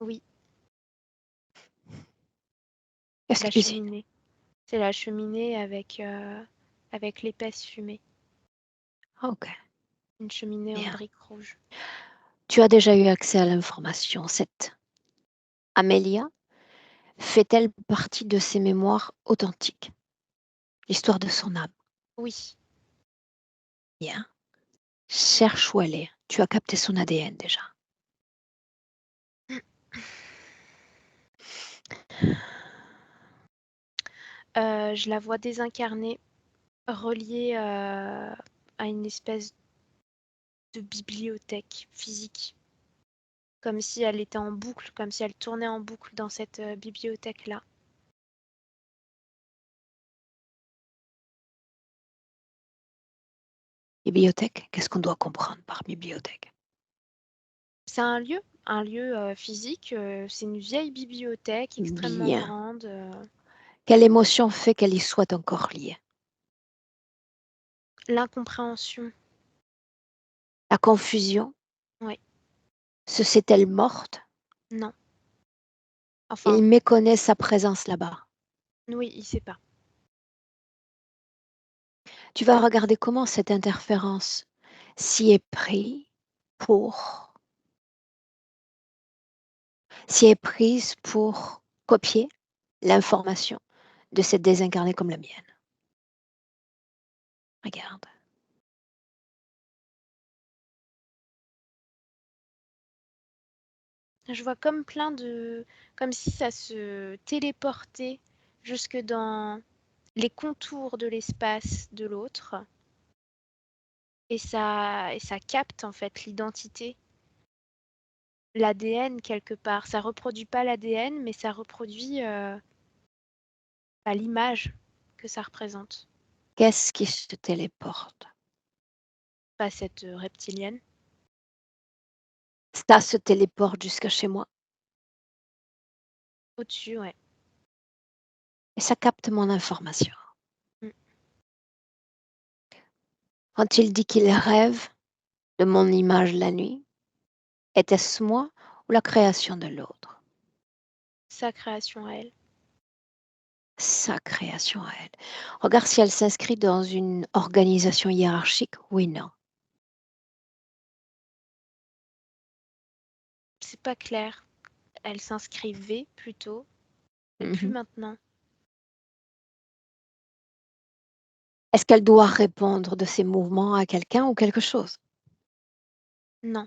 Oui, Qu'est-ce la que usine? cheminée. C'est la cheminée avec l'épaisse fumée. Ah, ok. Une cheminée en Bien. briques rouges. Tu as déjà eu accès à l'information. Cette Amélia fait-elle partie de ces mémoires authentiques? L'histoire de son âme. Oui, Bien. Cherche où elle est. Tu as capté son ADN déjà. je la vois désincarnée, reliée à une espèce de bibliothèque physique. Comme si elle était en boucle, comme si elle tournait en boucle dans cette bibliothèque-là. Bibliothèque? Qu'est-ce qu'on doit comprendre par bibliothèque? C'est un lieu physique. C'est une vieille bibliothèque extrêmement Bien. grande. Quelle émotion fait qu'elle y soit encore liée? L'incompréhension, La confusion? oui, Se sait-elle morte? non. Il Enfin, méconnaît sa présence là-bas. oui, il sait pas. Tu vas regarder comment cette interférence s'y est pris pour, s'y est prise pour copier l'information de cette désincarnée comme la mienne. Regarde. Je vois comme comme si ça se téléportait jusque dans les contours de l'espace de l'autre. Et ça capte en fait l'identité, l'ADN quelque part. Ça reproduit pas l'ADN, mais ça reproduit l'image que ça représente. Qu'est-ce qui se téléporte? Pas cette reptilienne. Ça se téléporte jusqu'à chez moi Au-dessus, ouais. et ça capte mon information. Mm. Quand il dit qu'il rêve de mon image la nuit, était-ce moi ou la création de l'autre? Sa création à elle. Sa création à elle. Regarde si elle s'inscrit dans une organisation hiérarchique, oui, non. C'est pas clair. Elle s'inscrivait plutôt, mais plus Mhm. maintenant. Est-ce qu'elle doit répondre de ses mouvements à quelqu'un ou quelque chose? Non.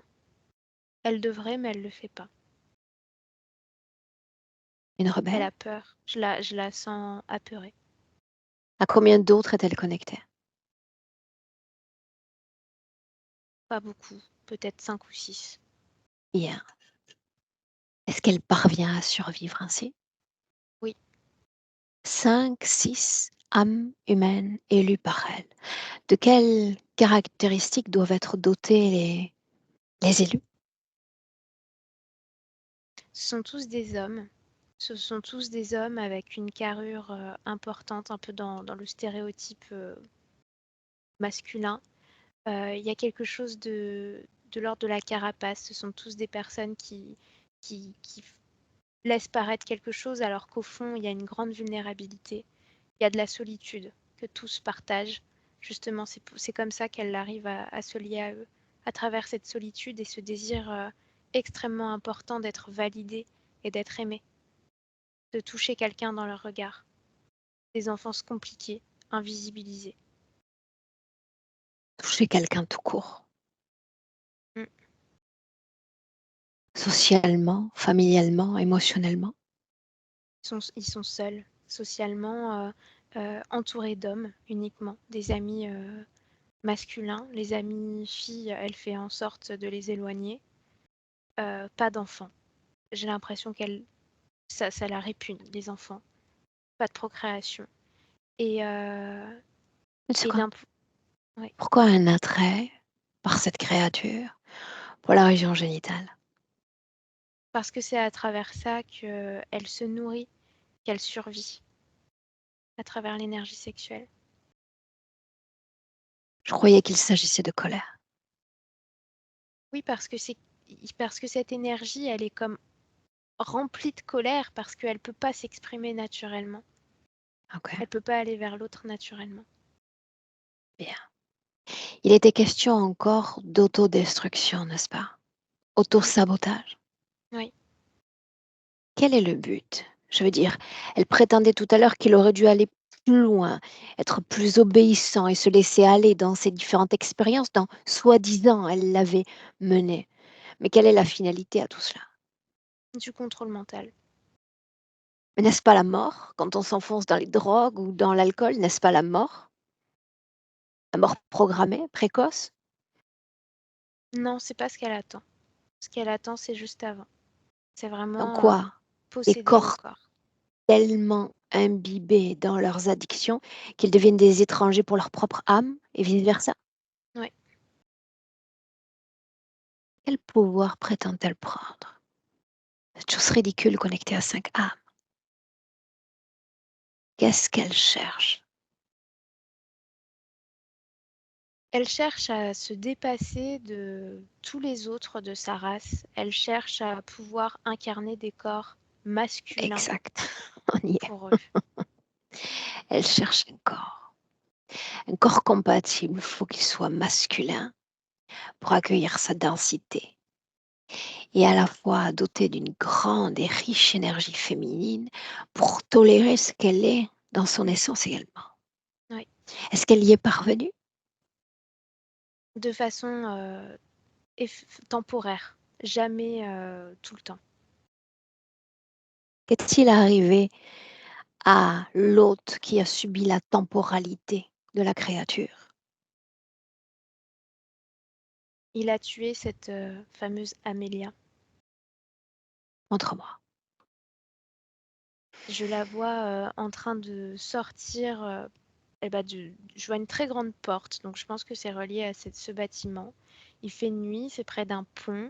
Elle devrait, mais elle le fait pas. Une Elle rebelle? a peur. Je la sens apeurée. À combien d'autres est-elle connectée? Pas beaucoup. Peut-être 5 ou 6. Bien. Est-ce qu'elle parvient à survivre ainsi? Oui. 5, 6 âmes humaines élues par elle. De quelles caractéristiques doivent être dotés les élus? Ce sont tous des hommes. Ce sont tous des hommes avec une carrure importante, un peu dans le stéréotype masculin. Il y a quelque chose de l'ordre de la carapace. Ce sont tous des personnes qui laissent paraître quelque chose alors qu'au fond, il y a une grande vulnérabilité. Il y a de la solitude que tous partagent. Justement, c'est comme ça qu'elle arrive à se lier à eux, à travers cette solitude et ce désir extrêmement important d'être validé et d'être aimé, de toucher quelqu'un dans leur regard. Des enfances compliquées, invisibilisées. Toucher quelqu'un tout court. Mm. Socialement, familialement, émotionnellement. Ils sont seuls, socialement entourés d'hommes uniquement, des amis masculins. Les amis filles, elle fait en sorte de les éloigner. Pas d'enfants. J'ai l'impression ça la répugne, les enfants. Pas de procréation. Et, Une et seconde. ouais, Pourquoi un attrait par cette créature pour la région génitale? parce que c'est à travers ça qu'elle se nourrit, qu'elle survit. à travers l'énergie sexuelle. Je croyais qu'il s'agissait de colère. Oui, parce que cette énergie, elle est comme remplie de colère parce qu'elle peut pas s'exprimer naturellement. Ok, Elle peut pas aller vers l'autre naturellement. bien. Il était question encore d'autodestruction, n'est-ce pas? Autosabotage. Oui. Quel est le but? Je veux dire, elle prétendait tout à l'heure qu'il aurait dû aller plus loin, être plus obéissant et se laisser aller dans ces différentes expériences dont, soi-disant, elle l'avait mené. Mais quelle est la finalité à tout cela? Du contrôle mental. Mais n'est-ce pas la mort quand on s'enfonce dans les drogues ou dans l'alcool? N'est-ce pas la mort? La mort programmée, précoce? Non, c'est pas ce qu'elle attend. Ce qu'elle attend, c'est juste avant. C'est En vraiment quoi? Les posséder le corps corps. tellement imbibés dans leurs addictions qu'ils deviennent des étrangers pour leur propre âme et vice-versa? Oui. Quel pouvoir prétend-elle prendre? Cette chose ridicule connectée à 5 âmes. Qu'est-ce qu'elle cherche? Elle cherche à se dépasser de tous les autres de sa race. Elle cherche à pouvoir incarner des corps masculins Exact, on y est. pour eux. Elle cherche un corps. Un corps compatible, il faut qu'il soit masculin pour accueillir sa densité et à la fois doté d'une grande et riche énergie féminine pour tolérer ce qu'elle est dans son essence également. Oui. Est-ce qu'elle y est parvenue? De façon temporaire, jamais tout le temps. Qu'est-il arrivé à l'hôte qui a subi la temporalité de la créature? Il a tué cette fameuse Amélia. Montre-moi. Je la vois en train de sortir. Je vois une très grande porte, donc je pense que c'est relié à ce bâtiment. Il fait nuit, c'est près d'un pont.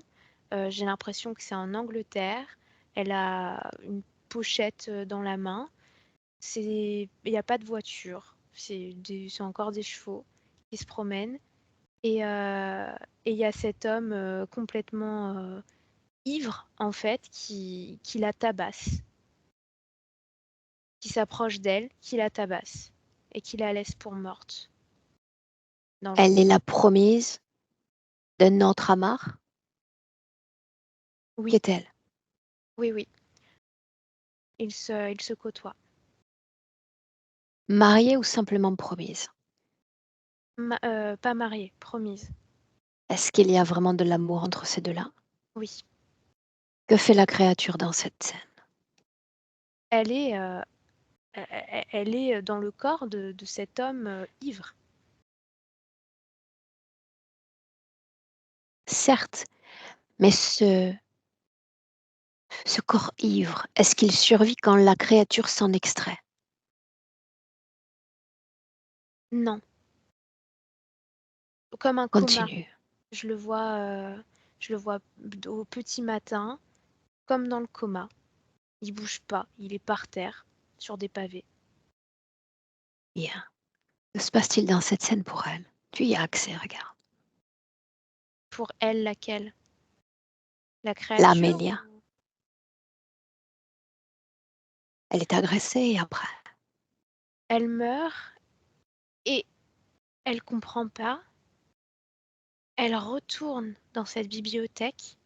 J'ai l'impression que c'est en Angleterre. Elle a une pochette dans la main. Il n'y a pas de voiture. C'est encore des chevaux qui se promènent. Et il y a cet homme complètement ivre, en fait, qui la tabasse, qui s'approche d'elle, qui la tabasse et qui la laisse pour morte dans le Elle est coma. la promise d'un autre Amar? Oui, Qu'est-elle? oui, oui. Ils se côtoient. Mariée ou simplement promise? Pas mariés, promise. Est-ce qu'il y a vraiment de l'amour entre ces deux-là? Oui. Que fait la créature dans cette scène? Elle est, elle est dans le corps de cet homme ivre. Certes, mais ce corps ivre, est-ce qu'il survit quand la créature s'en extrait? Non, comme un coma. Continue. Je le vois, je le vois au petit matin, comme dans le coma. Il bouge pas, il est par terre, sur des pavés. Bien. Que se passe-t-il dans cette scène pour elle? Tu y as accès, regarde. Pour elle, laquelle? La créature L'Amélia, ou... elle est agressée et après. Elle meurt et elle comprend pas. Elle retourne dans cette bibliothèque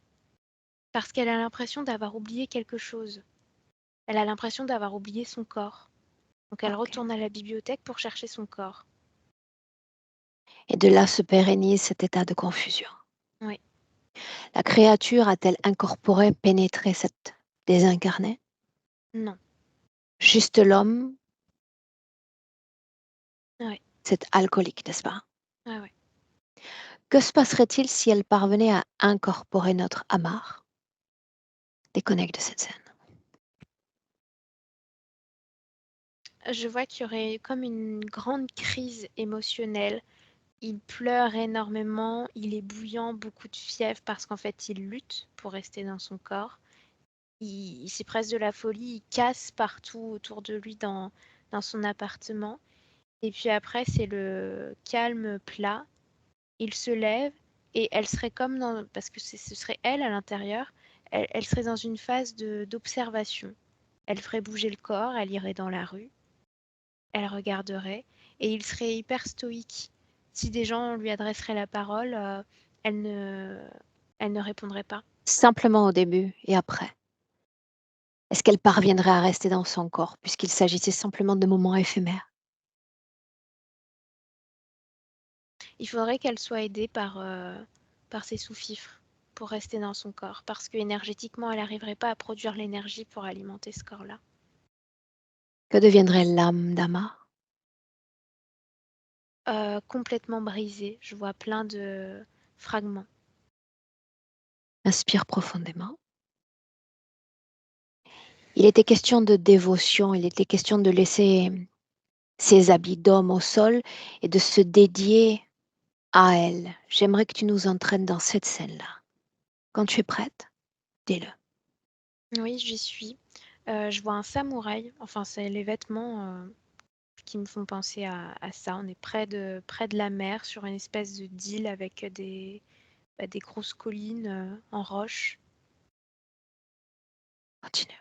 parce qu'elle a l'impression d'avoir oublié quelque chose. Elle a l'impression d'avoir oublié son corps. Donc elle Ok. retourne à la bibliothèque pour chercher son corps. Et de là se pérennise cet état de confusion. Oui, La créature a-t-elle incorporé, pénétré cette désincarnée? non. Juste l'homme, Oui, cet alcoolique, n'est-ce pas? ouais, ouais. Que se passerait-il si elle parvenait à incorporer notre Amar? Déconnecte de cette scène. Je vois qu'il y aurait comme une grande crise émotionnelle. Il pleure énormément, il est bouillant, beaucoup de fièvre parce qu'en fait il lutte pour rester dans son corps. C'est presque de la folie, il casse partout autour de lui dans son appartement. Et puis après, c'est le calme plat. Il se lève et elle serait comme dans... Parce que ce serait elle à l'intérieur. Elle serait dans une phase d'observation. Elle ferait bouger le corps, elle irait dans la rue, elle regarderait et il serait hyper stoïque. Si des gens lui adresseraient la parole, elle ne, elle ne répondrait pas. Simplement au début et après. Est-ce qu'elle parviendrait à rester dans son corps puisqu'il s'agissait simplement de moments éphémères? Il faudrait qu'elle soit aidée par ses sous-fifres pour rester dans son corps, parce que énergétiquement, elle n'arriverait pas à produire l'énergie pour alimenter ce corps-là. Que deviendrait l'âme d'Ama? Complètement brisée, je vois plein de fragments. Inspire profondément. Il était question de dévotion, il était question de laisser ses habits d'homme au sol et de se dédier à elle. J'aimerais que tu nous entraînes dans cette scène-là. Quand tu es prête, dis-le. Oui, j'y suis. Je vois un samouraï, enfin, c'est les vêtements qui me font penser à ça. On est près de la mer, sur une espèce d'île avec des grosses collines en roche. Continue.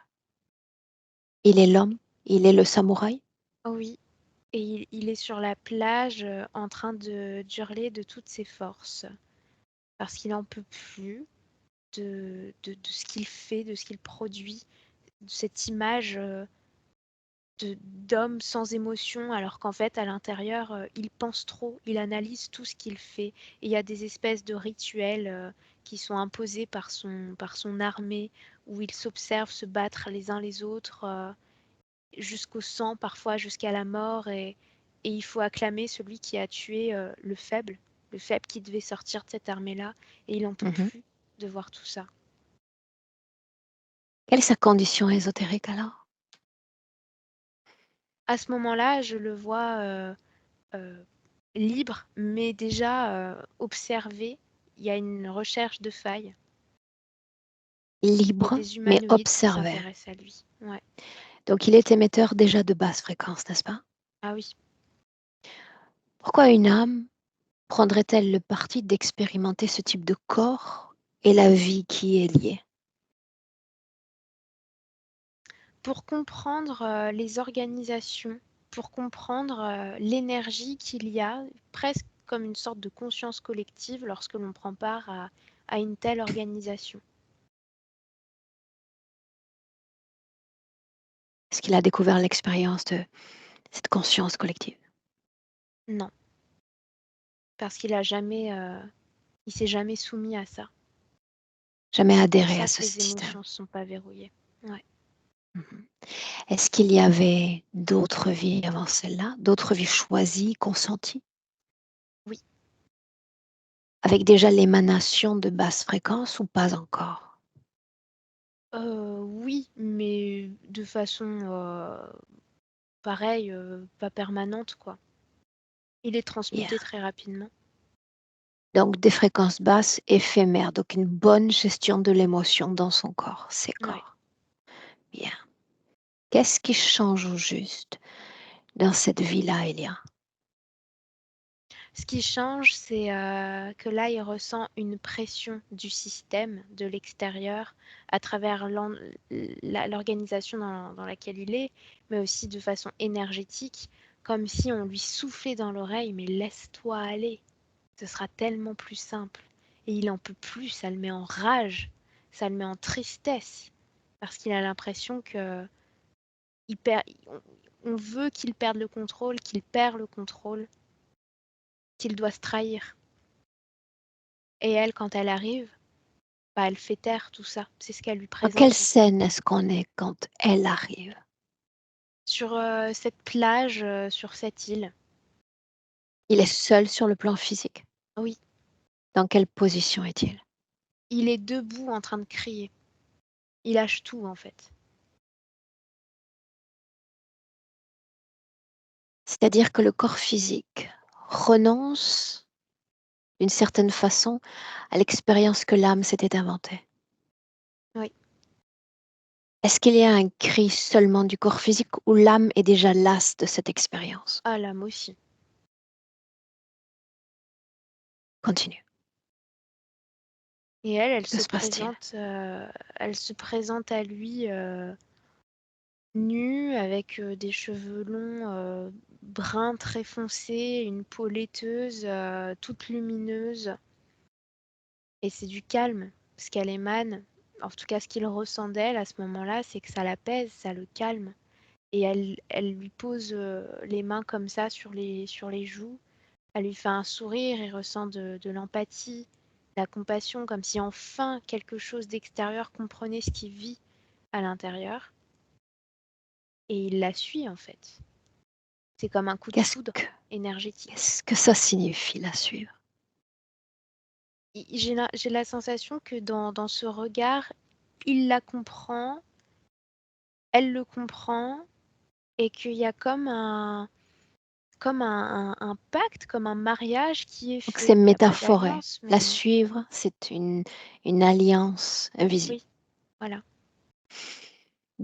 Il est l'homme, il est le samouraï. Oui, et il est sur la plage en train d'hurler de toutes ses forces parce qu'il n'en peut plus de ce qu'il fait, de ce qu'il produit, de cette image d'homme sans émotion, alors qu'en fait, à l'intérieur, il pense trop, il analyse tout ce qu'il fait. Et il y a des espèces de rituels qui sont imposés par son armée, où ils s'observent se battre les uns les autres jusqu'au sang, parfois jusqu'à la mort. Et il faut acclamer celui qui a tué le faible qui devait sortir de cette armée-là. Et il n'en peut Mhm. plus de voir tout ça. Quelle est sa condition ésotérique alors? À ce moment-là, je le vois euh, libre, mais déjà observé. Il y a une recherche de failles. Il y a Libre, des mais humanoïdes qui observé. s'intéressent à lui. Ouais. Donc il est émetteur déjà de basse fréquence, n'est-ce pas? Ah oui. Pourquoi une âme prendrait-elle le parti d'expérimenter ce type de corps et la vie qui est liée? Pour comprendre les organisations, pour comprendre l'énergie qu'il y a, presque comme une sorte de conscience collective lorsque l'on prend part à une telle organisation. Est-ce qu'il a découvert l'expérience de cette conscience collective? Non, parce il s'est jamais soumis à ça. Jamais C'est pour adhéré ça à que ce les système. émotions ne sont pas verrouillées. Ouais. Mhm. Est-ce qu'il y avait d'autres vies avant celle-là, d'autres vies choisies, consenties, Oui. avec déjà l'émanation de basse fréquence ou pas encore? Oui, mais de façon pareille, pas permanente, quoi. Il est Bien. transmuté très rapidement. Donc des fréquences basses éphémères, donc une bonne gestion de l'émotion dans son corps, ses Ouais. corps. Bien. Qu'est-ce qui change au juste dans cette vie-là, Elia? Ce qui change, c'est que là, il ressent une pression du système, de l'extérieur, à travers l'organisation dans laquelle il est, mais aussi de façon énergétique, comme si on lui soufflait dans l'oreille, mais laisse-toi aller, ce sera tellement plus simple. Et il en peut plus, ça le met en rage, ça le met en tristesse, parce qu'il a l'impression que il perd, on veut qu'il perde le contrôle, qu'il perd le contrôle, qu'il doit se trahir. Et elle, quand elle arrive, bah, elle fait taire tout ça. C'est ce qu'elle lui Dans quelle présente en fait. scène est-ce qu'on est quand elle arrive? Sur cette plage, sur cette île. Il est seul sur le plan physique. Oui, Dans quelle position est-il? il est debout en train de crier. Il lâche tout en fait. C'est-à-dire que le corps physique renonce d'une certaine façon à l'expérience que l'âme s'était inventée. Oui. Est-ce qu'il y a un cri seulement du corps physique ou l'âme est déjà lasse de cette expérience? Ah, l'âme aussi. Continue. Et elle Que se passe-t-il? elle se présente à lui nue, avec des cheveux longs bruns très foncés, une peau laiteuse, toute lumineuse. Et c'est du calme, ce qu'elle émane. En tout cas, ce qu'il ressent d'elle à ce moment-là, c'est que ça l'apaise, ça le calme. Et elle lui pose les mains comme ça sur les joues. Elle lui fait un sourire, il ressent de l'empathie, de la compassion, comme si enfin quelque chose d'extérieur comprenait ce qu'il vit à l'intérieur. Et il la suit en fait. C'est comme un coup de Qu'est-ce foudre que, énergétique. qu'est-ce que ça signifie, la suivre? J'ai la sensation que dans ce regard, il la comprend, elle le comprend, et qu'il y a comme un pacte, comme un mariage qui est Donc fait. c'est Il n'y a pas métaphoré. d'alliance, La mais suivre, c'est une alliance invisible. oui, voilà.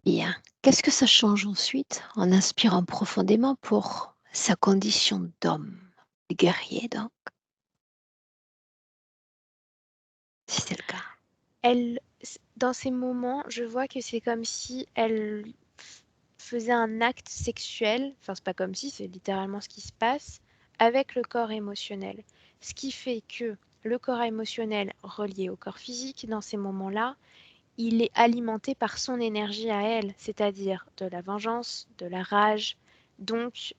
Bien. Qu'est-ce que ça change ensuite en inspirant profondément pour sa condition d'homme, de guerrier donc, si c'est le cas? Dans ces moments, je vois que c'est comme si elle faisait un acte sexuel, enfin c'est pas comme si, c'est littéralement ce qui se passe, avec le corps émotionnel. Ce qui fait que le corps émotionnel relié au corps physique, dans ces moments-là, il est alimenté par son énergie à elle, c'est-à-dire de la vengeance, de la rage. Donc,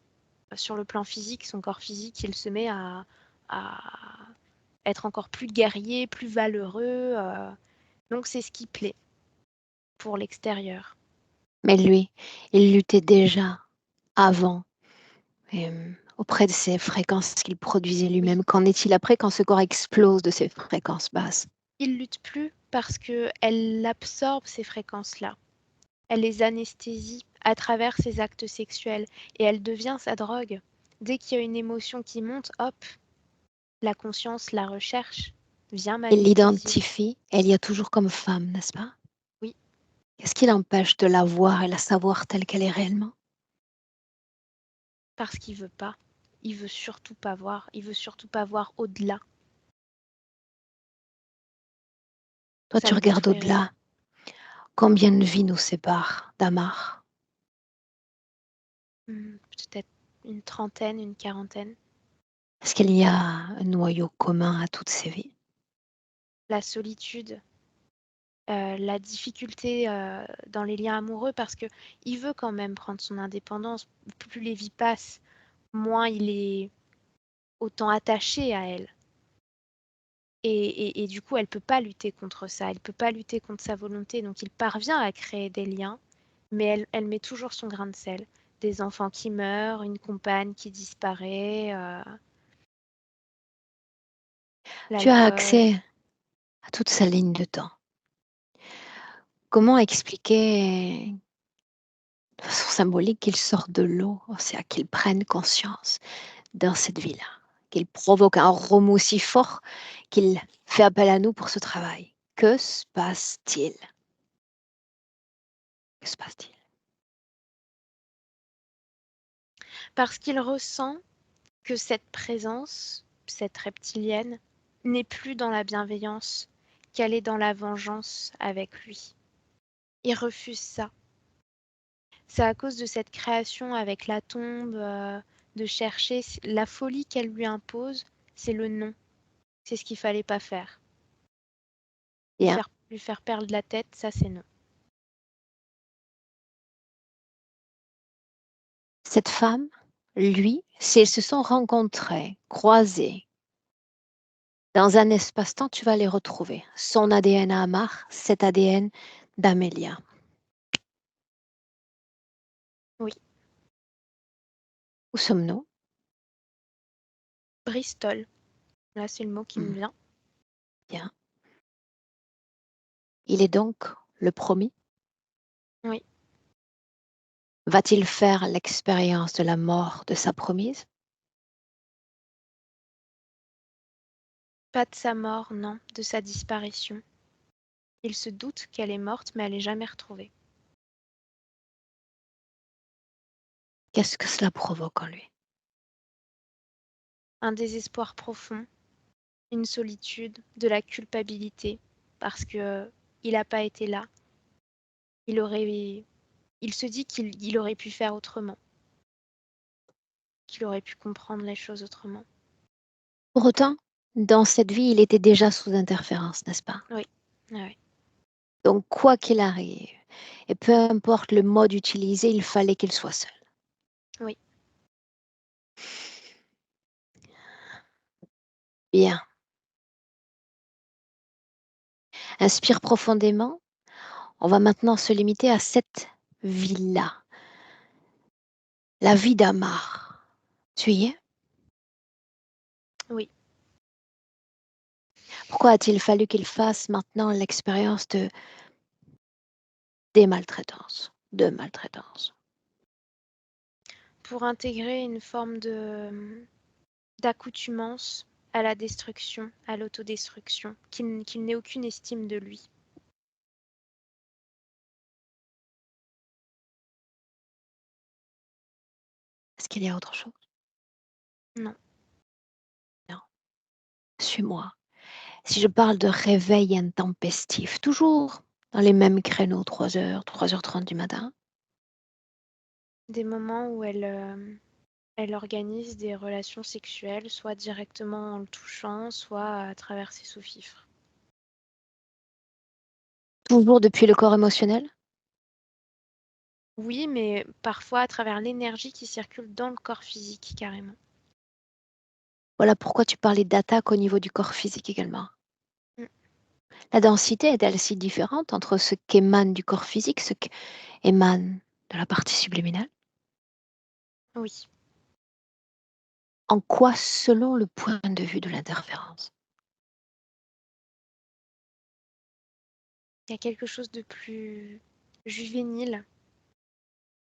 sur le plan physique, son corps physique, il se met à être encore plus guerrier, plus valeureux. Donc, c'est ce qui plaît pour l'extérieur. Mais lui, il luttait déjà avant auprès de ces fréquences qu'il produisait Oui, lui-même. Qu'en est-il après quand ce corps explose de ces fréquences basses? il lutte plus parce qu'elle absorbe ces fréquences-là. Elle les anesthésie à travers ses actes sexuels et elle devient sa drogue. Dès qu'il y a une émotion qui monte, hop, la conscience la recherche, vient Il m'anesthésier. l'identifie, elle y a toujours comme femme, n'est-ce pas? Oui, Qu'est-ce qui l'empêche de la voir et la savoir telle qu'elle est réellement? parce qu'il veut pas. Il veut surtout pas voir. Il veut surtout pas voir au-delà. Toi, Ça tu le regardes détruirait. au-delà. Combien de vies nous séparent d'Amar? Peut-être une trentaine, une quarantaine. Est-ce qu'il y a un noyau commun à toutes ces vies? La solitude, la difficulté dans les liens amoureux, parce que il veut quand même prendre son indépendance. Plus les vies passent, moins il est autant attaché à elle. Et du coup, elle peut pas lutter contre ça. Elle peut pas lutter contre sa volonté. Donc, il parvient à créer des liens, mais elle met toujours son grain de sel. Des enfants qui meurent, une compagne qui disparaît, Tu as l'alcool. accès à toute sa ligne de temps. Comment expliquer de façon symbolique qu'il sorte de l'eau, c'est-à-dire qu'il prenne conscience dans cette vie-là, qu'il provoque un remous si fort qu'il fait appel à nous pour ce travail? Que se passe-t-il? Que se passe-t-il? Parce qu'il ressent que cette présence, cette reptilienne, n'est plus dans la bienveillance, qu'elle est dans la vengeance avec lui. Il refuse ça. C'est à cause de cette création avec la tombe, de chercher la folie qu'elle lui impose, c'est le non. C'est ce qu'il fallait pas faire. Bien, Lui faire perdre la tête, ça c'est non. cette femme, lui, s'ils se sont rencontrés, croisés, dans un espace-temps, tu vas les retrouver. Son ADN à Amar, cet ADN d'Amélia. Oui, Où sommes-nous? Bristol. Là, c'est le mot qui me vient. Bien. Il est donc le promis. Oui, Va-t-il faire l'expérience de la mort de sa promise? pas de sa mort, non, de sa disparition. Il se doute qu'elle est morte, mais elle est jamais retrouvée. Qu'est-ce que cela provoque en lui? Un désespoir profond, une solitude, de la culpabilité, parce que il n'a pas été là. Il se dit qu'il aurait pu faire autrement, qu'il aurait pu comprendre les choses autrement. Pour autant, dans cette vie, il était déjà sous interférence, n'est-ce pas? Oui, oui. Donc, quoi qu'il arrive, et peu importe le mode utilisé, il fallait qu'il soit seul. Oui. Bien. Inspire profondément. On va maintenant se limiter à cette vie-là. La vie d'Amar. Tu y es? Oui. Pourquoi a-t-il fallu qu'il fasse maintenant l'expérience de maltraitance? Pour intégrer une forme d'accoutumance à la destruction, à l'autodestruction, qu'il n'ait aucune estime de lui. Est-ce qu'il y a autre chose? Non. Non. Suis-moi. Si je parle de réveil intempestif, toujours dans les mêmes créneaux, 3h, 3h30 du matin, Des moments où elle organise des relations sexuelles, soit directement en le touchant, soit à travers ses sous-fifres. toujours depuis le corps émotionnel? Oui, mais parfois à travers l'énergie qui circule dans le corps physique, carrément. Voilà pourquoi tu parlais d'attaque au niveau du corps physique également. Mm. La densité est-elle si différente entre ce qu'émane du corps physique, ce qu'émane de la partie subliminale? Oui. En quoi, selon le point de vue de l'interférence? Il y a quelque chose de plus juvénile,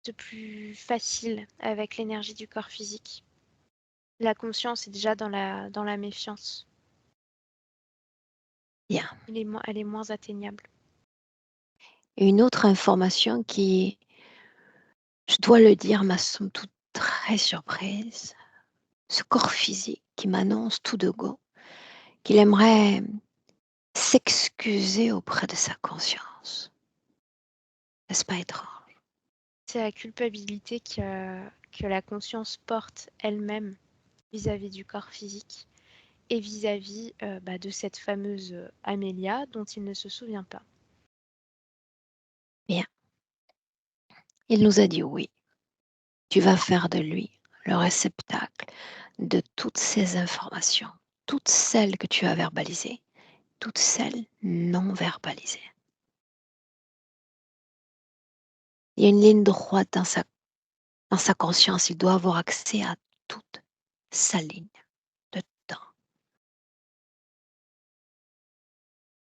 de plus facile avec l'énergie du corps physique. La conscience est déjà dans la méfiance. Bien. Elle est moins atteignable. Et une autre information qui, je dois le dire, m'a somme toute très surprise. Ce corps physique qui m'annonce tout de go qu'il aimerait s'excuser auprès de sa conscience. N'est-ce pas étrange? C'est la culpabilité que la conscience porte elle-même vis-à-vis du corps physique et vis-à-vis de cette fameuse Amélia dont il ne se souvient pas. Bien. Il nous a dit oui. Tu vas faire de lui le réceptacle de toutes ces informations, toutes celles que tu as verbalisées, toutes celles non verbalisées. Il y a une ligne droite dans sa conscience. Il doit avoir accès à toute sa ligne de temps.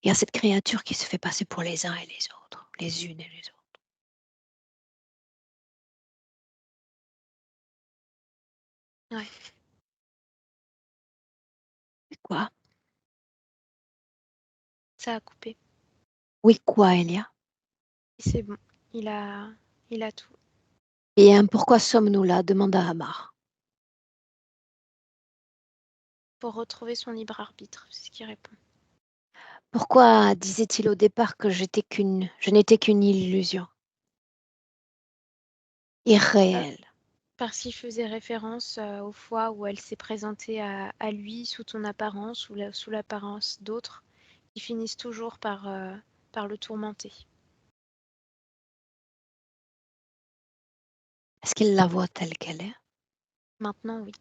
Il y a cette créature qui se fait passer pour les uns et les autres, les unes et les autres. Ouais. Et quoi? Ça a coupé. Oui, quoi, Elia? C'est bon. Il a tout. Et pourquoi sommes-nous là? Demanda Amar. Pour retrouver son libre arbitre, c'est ce qu'il répond. Pourquoi disait-il au départ que je n'étais qu'une illusion? Irréelle. Parce qu'il faisait référence aux fois où elle s'est présentée à lui sous ton apparence ou sous l'apparence d'autres qui finissent toujours par le tourmenter. Est-ce qu'il la voit telle qu'elle est? Maintenant, oui.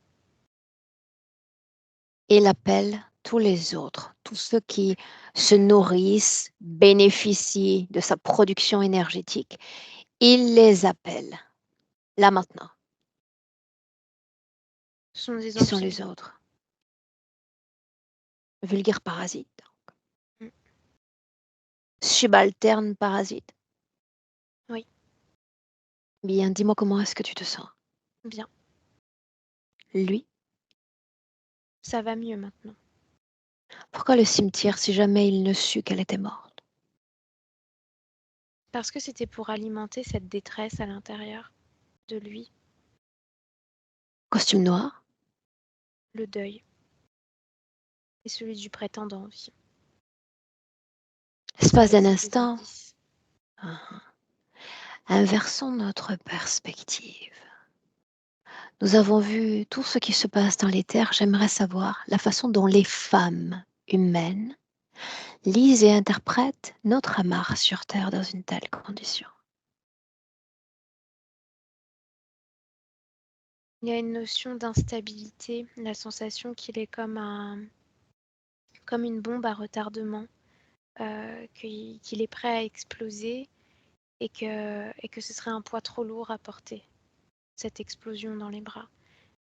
Il appelle tous les autres, tous ceux qui se nourrissent, bénéficient de sa production énergétique. Il les appelle, là maintenant. Ce sont des Qui sont anciens. les autres? Vulgaire parasite. Mm. Subalterne parasite. Oui, Bien, dis-moi comment est-ce que tu te sens? bien. Lui? Ça va mieux maintenant. Pourquoi le cimetière si jamais il ne sut qu'elle était morte? Parce que c'était pour alimenter cette détresse à l'intérieur de lui. Costume noir. Le deuil. Et celui du prétendant aussi. L'espace Ça d'un laisse des instant, indices. inversons notre perspective. Nous avons vu tout ce qui se passe dans les terres. J'aimerais savoir la façon dont les femmes humaines lisent et interprètent notre amarre sur Terre dans une telle condition. Il y a une notion d'instabilité, la sensation qu'il est comme une bombe à retardement, qu'il est prêt à exploser et que ce serait un poids trop lourd à porter, cette explosion dans les bras.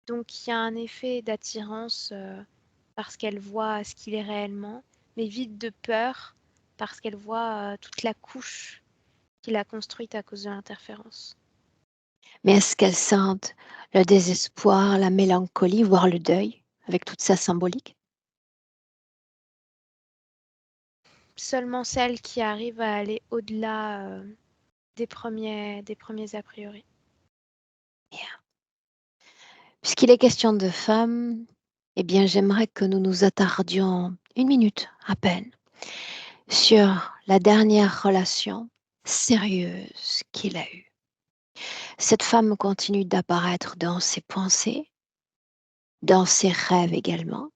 Donc il y a un effet d'attirance parce qu'elle voit ce qu'il est réellement, mais vide de peur parce qu'elle voit toute la couche qu'il a construite à cause de l'interférence. Mais est-ce qu'elles sentent le désespoir, la mélancolie, voire le deuil, avec toute sa symbolique? Seulement celles qui arrivent à aller au-delà des premiers a priori. Bien. Puisqu'il est question de femmes, eh bien j'aimerais que nous nous attardions 1 minute à peine sur la dernière relation sérieuse qu'il a eue. Cette femme continue d'apparaître dans ses pensées, dans ses rêves également.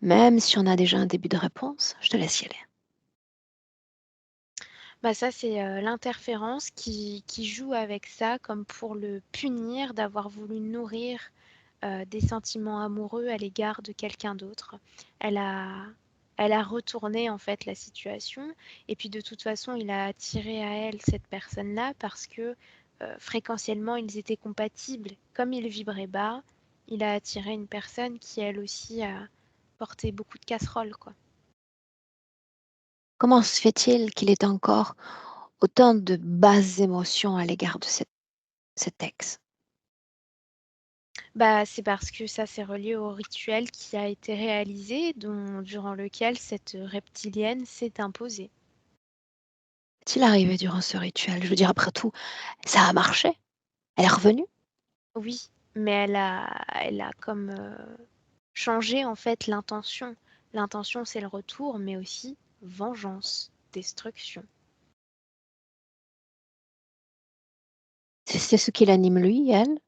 Même si on a déjà un début de réponse, je te laisse y aller. Bah ça, c'est l'interférence qui joue avec ça comme pour le punir d'avoir voulu nourrir des sentiments amoureux à l'égard de quelqu'un d'autre. Elle a, elle a retourné en fait la situation et puis de toute façon, il a attiré à elle cette personne-là parce que fréquentiellement, ils étaient compatibles. Comme il vibrait bas, il a attiré une personne qui elle aussi a porté beaucoup de casseroles, quoi. Comment se fait-il qu'il ait encore autant de basses émotions à l'égard de cet ex? Bah, c'est parce que ça, c'est relié au rituel qui a été réalisé, durant lequel cette reptilienne s'est imposée. Qu'est-il arrivé durant ce rituel? Je veux dire, après tout, ça a marché. Elle est revenue. Oui, mais elle a comme changé en fait l'intention. L'intention, c'est le retour, mais aussi vengeance, destruction. C'est ce qui l'anime lui, elle.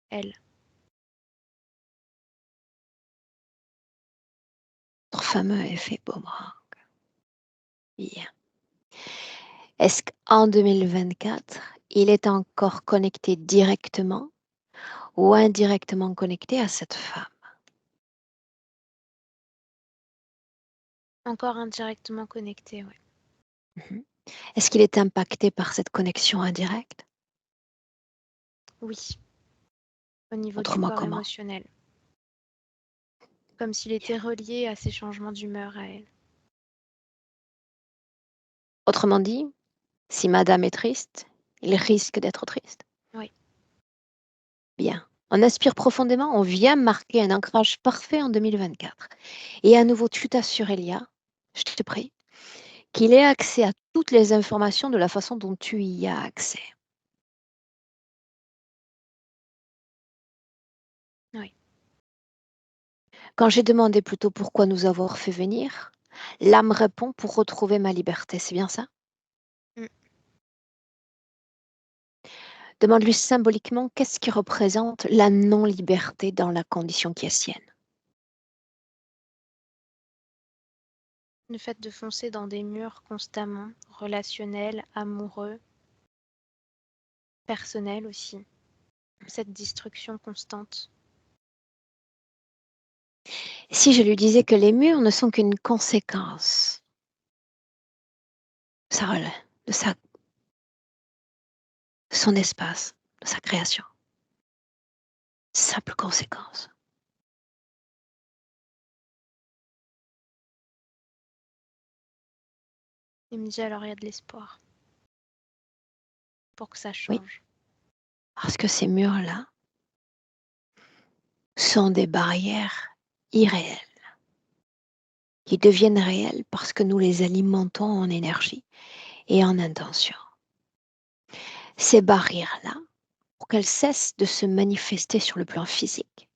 Elle. Notre fameux effet boomerang. Bien. Est-ce qu'en 2024, il est encore connecté directement ou indirectement connecté à cette femme? Encore indirectement connectée, oui. Mhm. Est-ce qu'il est impacté par cette connexion indirecte? Oui, au niveau du Autrement corps comment? émotionnel. Comme s'il était relié à ces changements d'humeur à elle. Autrement dit, si madame est triste, il risque d'être triste. Oui. Bien. On inspire profondément, on vient marquer un ancrage parfait en 2024. Et à nouveau, tu t'assures, Elia, je te prie, qu'il ait accès à toutes les informations de la façon dont tu y as accès. Oui. Quand j'ai demandé plutôt pourquoi nous avoir fait venir, l'âme répond pour retrouver ma liberté. C'est bien ça? Mm. Demande-lui symboliquement qu'est-ce qui représente la non-liberté dans la condition qui est sienne. Le fait de foncer dans des murs constamment, relationnels, amoureux, personnels aussi. Cette destruction constante. Si je lui disais que les murs ne sont qu'une conséquence de son espace, de sa création. Simple conséquence. Il me dit alors il y a de l'espoir pour que ça Oui, change. parce que ces murs-là sont des barrières irréelles, qui deviennent réelles parce que nous les alimentons en énergie et en intention. Ces barrières-là, pour pour qu'elle cesse de se manifester sur le plan physique,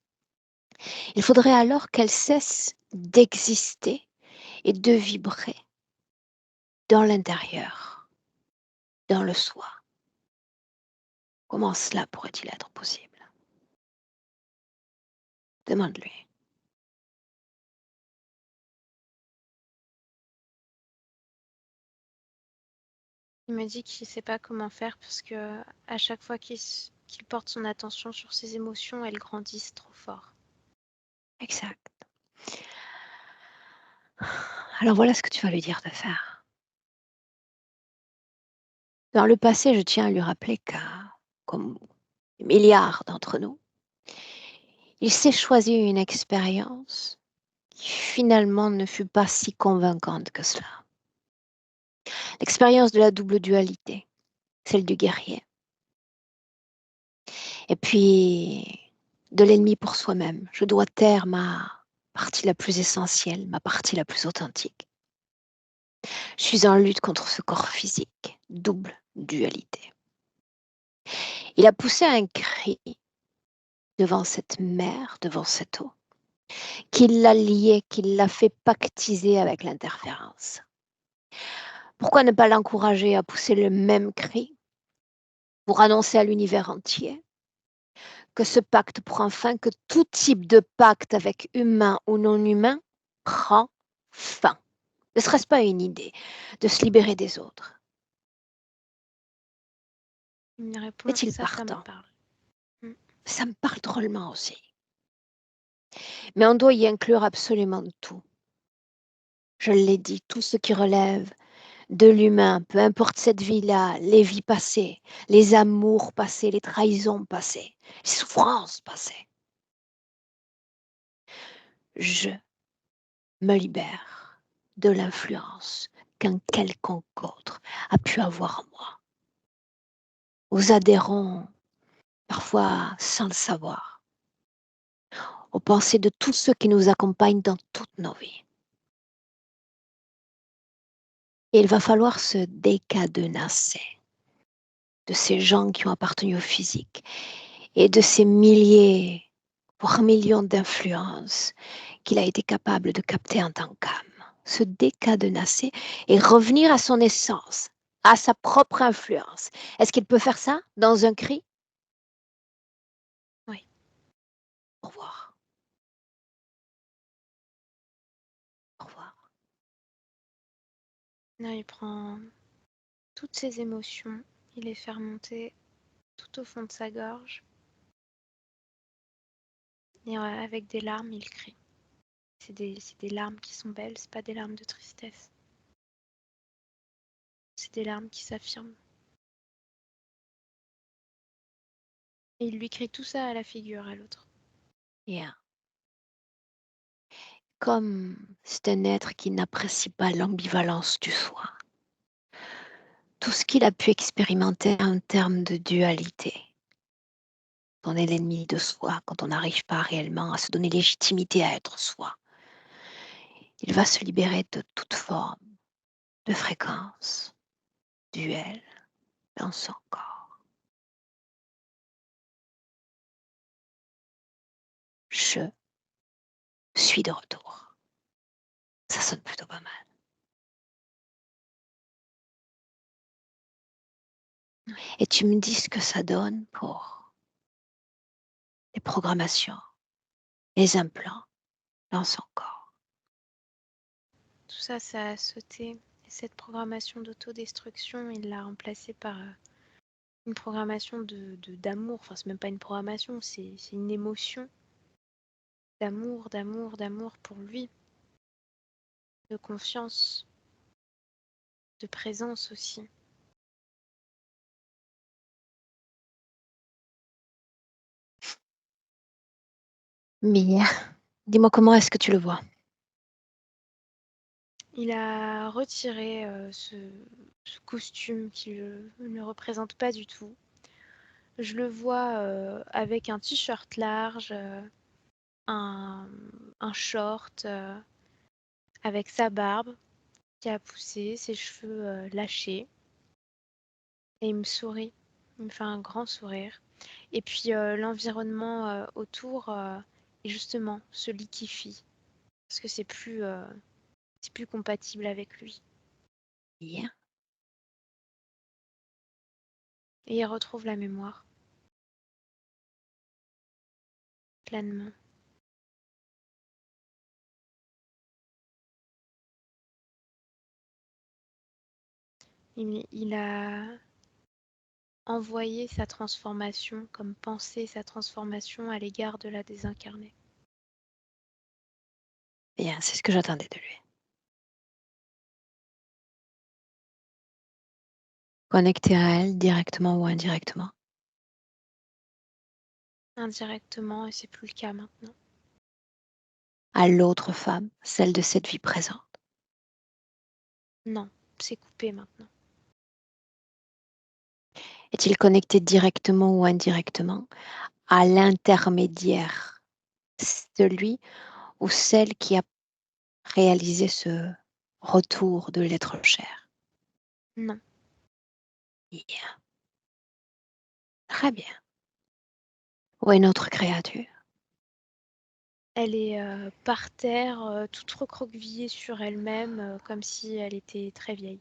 il faudrait alors qu'elle cesse d'exister et de vibrer dans l'intérieur, dans le soi. Comment cela pourrait-il être possible? Demande-lui. Il me dit qu'il ne sait pas comment faire parce que à chaque fois qu'il porte son attention sur ses émotions, elles grandissent trop fort. Exact. Alors voilà ce que tu vas lui dire de faire. Dans le passé, je tiens à lui rappeler comme des milliards d'entre nous, il s'est choisi une expérience qui finalement ne fut pas si convaincante que cela. L'expérience de la double dualité, celle du guerrier. Et puis, de l'ennemi pour soi-même. Je dois taire ma partie la plus essentielle, ma partie la plus authentique. Je suis en lutte contre ce corps physique, double dualité. Il a poussé un cri devant cette mer, devant cette eau, qui l'a lié, qui l'a fait pactiser avec l'interférence. Pourquoi ne pas l'encourager à pousser le même cri pour annoncer à l'univers entier que ce pacte prend fin, que tout type de pacte avec humain ou non humain prend fin. Ne serait-ce pas une idée de se libérer des autres? Il me répond, Est-il ça me partant? parle. Ça me parle drôlement aussi. Mais on doit y inclure absolument tout. Je l'ai dit, tout ce qui relève de l'humain, peu importe cette vie-là, les vies passées, les amours passés, les trahisons passées, les souffrances passées. Je me libère de l'influence qu'un quelconque autre a pu avoir en moi. Aux adhérents, parfois sans le savoir, aux pensées de tous ceux qui nous accompagnent dans toutes nos vies. Et il va falloir se décadenasser de ces gens qui ont appartenu au physique et de ces milliers, voire millions d'influences qu'il a été capable de capter en tant qu'âme. Se décadenasser et revenir à son essence, à sa propre influence. Est-ce qu'il peut faire ça dans un cri? Oui. Au revoir. Au revoir. Là, il prend toutes ses émotions, il les fait remonter tout au fond de sa gorge. Et avec des larmes, il crie. C'est des larmes qui sont belles, c'est pas des larmes de tristesse. C'est des larmes qui s'affirment. Et il lui crie tout ça à la figure, à l'autre. Yeah. Comme c'est un être qui n'apprécie pas l'ambivalence du soi. Tout ce qu'il a pu expérimenter en termes de dualité. Quand on est l'ennemi de soi, quand on n'arrive pas réellement à se donner légitimité à être soi. Il va se libérer de toute forme de fréquence, duel dans son corps. Je suis de retour. Ça sonne plutôt pas mal. Et tu me dis ce que ça donne pour les programmations, les implants dans son corps. Tout ça, ça a sauté. Et cette programmation d'autodestruction, il l'a remplacée par une programmation d'amour. Enfin, c'est même pas une programmation, c'est une émotion d'amour, d'amour, d'amour pour lui, de confiance, de présence aussi. Mais dis-moi comment est-ce que tu le vois? Il a retiré ce costume qui ne le représente pas du tout. Je le vois avec un t-shirt large, un, un short, avec sa barbe qui a poussé, ses cheveux lâchés. Et il me sourit. Il me fait un grand sourire. Et puis l'environnement autour, et justement, se liquéfie. Parce que c'est plus compatible avec lui. Bien. Et il retrouve la mémoire pleinement. Il a envoyé sa transformation, comme pensé sa transformation à l'égard de la désincarnée. Bien, c'est ce que j'attendais de lui. Connecté à elle directement ou indirectement. Indirectement, et c'est plus le cas maintenant. À l'autre femme, celle de cette vie présente. Non, c'est coupé maintenant. Est-il connecté directement ou indirectement à l'intermédiaire, celui ou celle qui a réalisé ce retour de l'être cher? Non. Bien. Très bien. Ou une autre créature? Elle est par terre, toute recroquevillée sur elle-même, comme si elle était très vieille.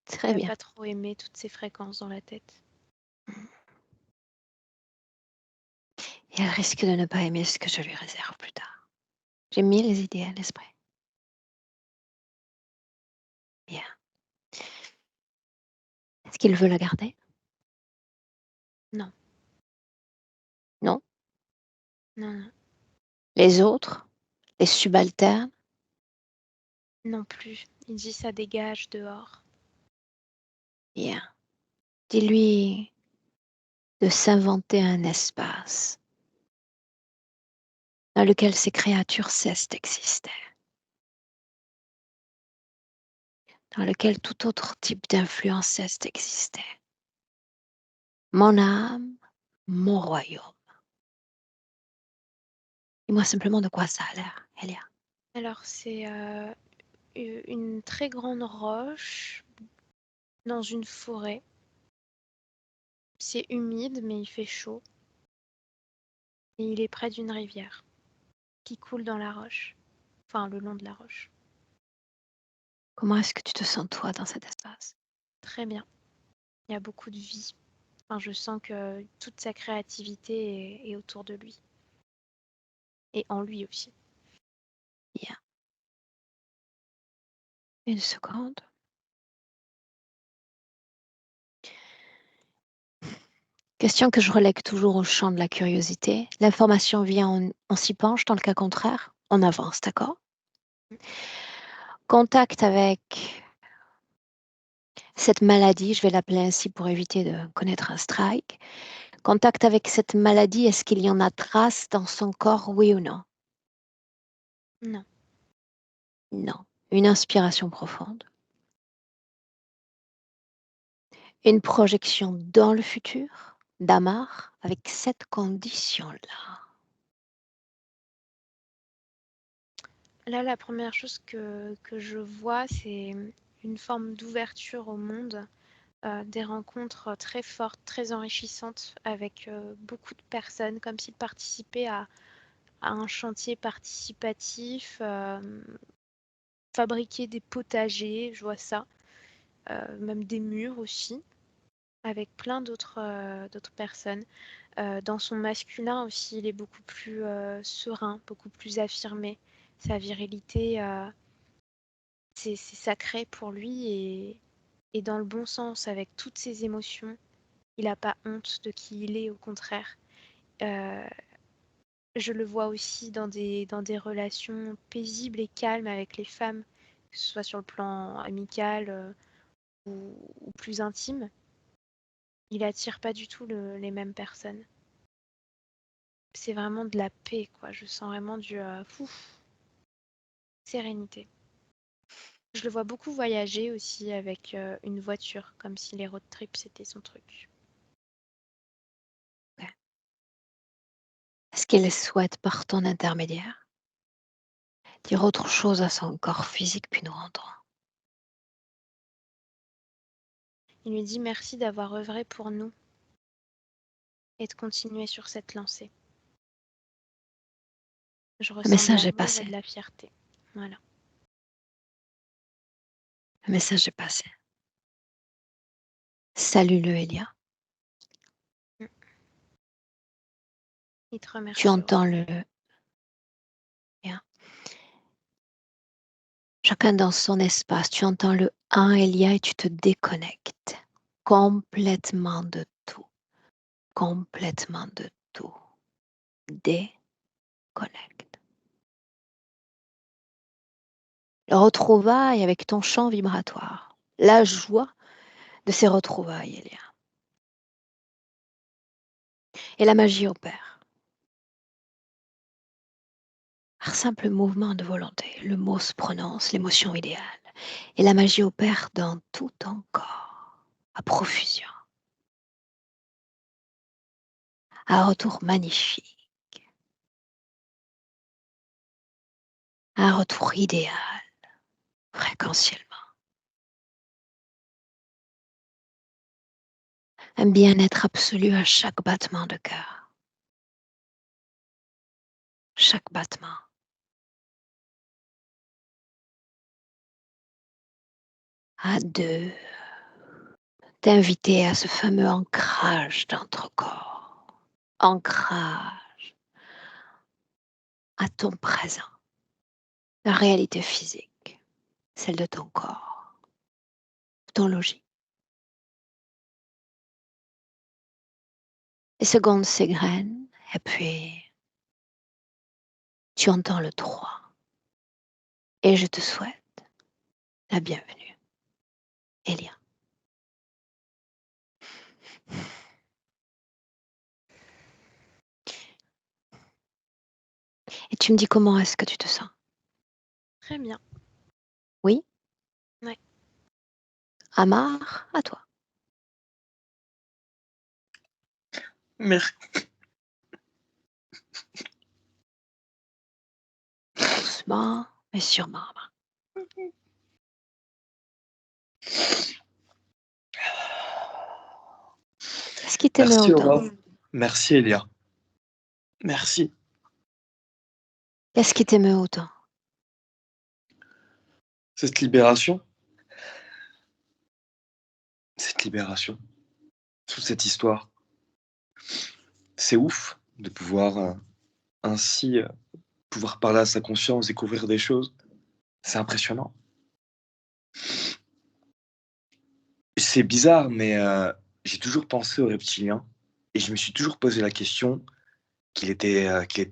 Très Elle n'a bien. pas trop aimé toutes ces fréquences dans la tête. Et elle risque de ne pas aimer ce que je lui réserve plus tard. J'ai mis les idées à l'esprit. Bien. Est-ce qu'il veut la garder? Non, Non. non, non, Les autres? Les subalternes? non plus. Il dit ça dégage dehors. Bien. Dis-lui de s'inventer un espace dans lequel ces créatures cessent d'exister, dans lequel tout autre type d'influence cesse d'exister. Mon âme, mon royaume. Dis-moi simplement de quoi ça a l'air, Elia. Alors c'est une très grande roche dans une forêt. C'est humide, mais il fait chaud. Et il est près d'une rivière qui coule dans la roche. Enfin, le long de la roche. Comment est-ce que tu te sens toi dans cet espace? Très bien. Il y a beaucoup de vie. Enfin, je sens que toute sa créativité est autour de lui. Et en lui aussi. Bien. Une seconde. Question que je relègue toujours au champ de la curiosité. L'information vient, on s'y penche. Dans le cas contraire, on avance, d'accord? Contact avec cette maladie, je vais l'appeler ainsi pour éviter de connaître un strike. Contact avec cette maladie, est-ce qu'il y en a trace dans son corps, oui ou non? Non. Non. Une inspiration profonde. Une projection dans le futur d'Amar avec cette condition-là. Là, la première chose que je vois, c'est une forme d'ouverture au monde, des rencontres très fortes, très enrichissantes avec beaucoup de personnes, comme s'ils participaient à un chantier participatif, fabriquer des potagers, je vois ça, même des murs aussi, avec plein d'autres personnes. Dans son masculin aussi, il est beaucoup plus serein, beaucoup plus affirmé. Sa virilité, c'est sacré pour lui et dans le bon sens, avec toutes ses émotions. Il n'a pas honte de qui il est, au contraire. Euh, je le vois aussi dans des relations paisibles et calmes avec les femmes, que ce soit sur le plan amical ou plus intime. Il attire pas du tout les mêmes personnes. C'est vraiment de la paix, quoi. Je sens vraiment du sérénité. Je le vois beaucoup voyager aussi avec une voiture, comme si les road trips c'était son truc. Est-ce qu'il souhaite, par ton intermédiaire, dire autre chose à son corps physique puis nous rentrons? Il lui dit merci d'avoir œuvré pour nous et de continuer sur cette lancée. Je Le ressens de message est l'amour et passé. de la fierté. Voilà. Le message est passé. Salue-le, Elia. Il te Tu remercie. entends le... Bien. Chacun dans son espace. Tu entends le 1, Elia, et tu te déconnectes complètement de tout. Complètement de tout. Déconnecte. Le retrouvaille avec ton champ vibratoire. La joie de ces retrouvailles, Elia. Et la magie opère. Par simple mouvement de volonté, le mot se prononce, l'émotion idéale. Et la magie opère dans tout ton corps, à profusion. Un retour magnifique. Un retour idéal, fréquentiellement. Un bien-être absolu à chaque battement de cœur. Chaque battement. À deux, t'inviter à ce fameux ancrage dans ton corps. Ancrage à ton présent. La réalité physique, celle de ton corps, ton logis. Les secondes s'égrènent et puis tu entends le 3. Et je te souhaite la bienvenue, Elia. Et tu me dis comment est-ce que tu te sens? Très bien. Oui? Ouais. Amar, à toi. Merci. Doucement, mais sûrement, Amar. Qu'est-ce qui t'émeut Merci, autant? Aurore. Merci, Elia. Merci. Qu'est-ce qui t'émeut autant? Cette libération. Cette libération. Toute cette histoire. C'est ouf de pouvoir ainsi pouvoir parler à sa conscience, découvrir des choses. C'est impressionnant. C'est bizarre, mais j'ai toujours pensé aux reptiliens et je me suis toujours posé la question qu'il était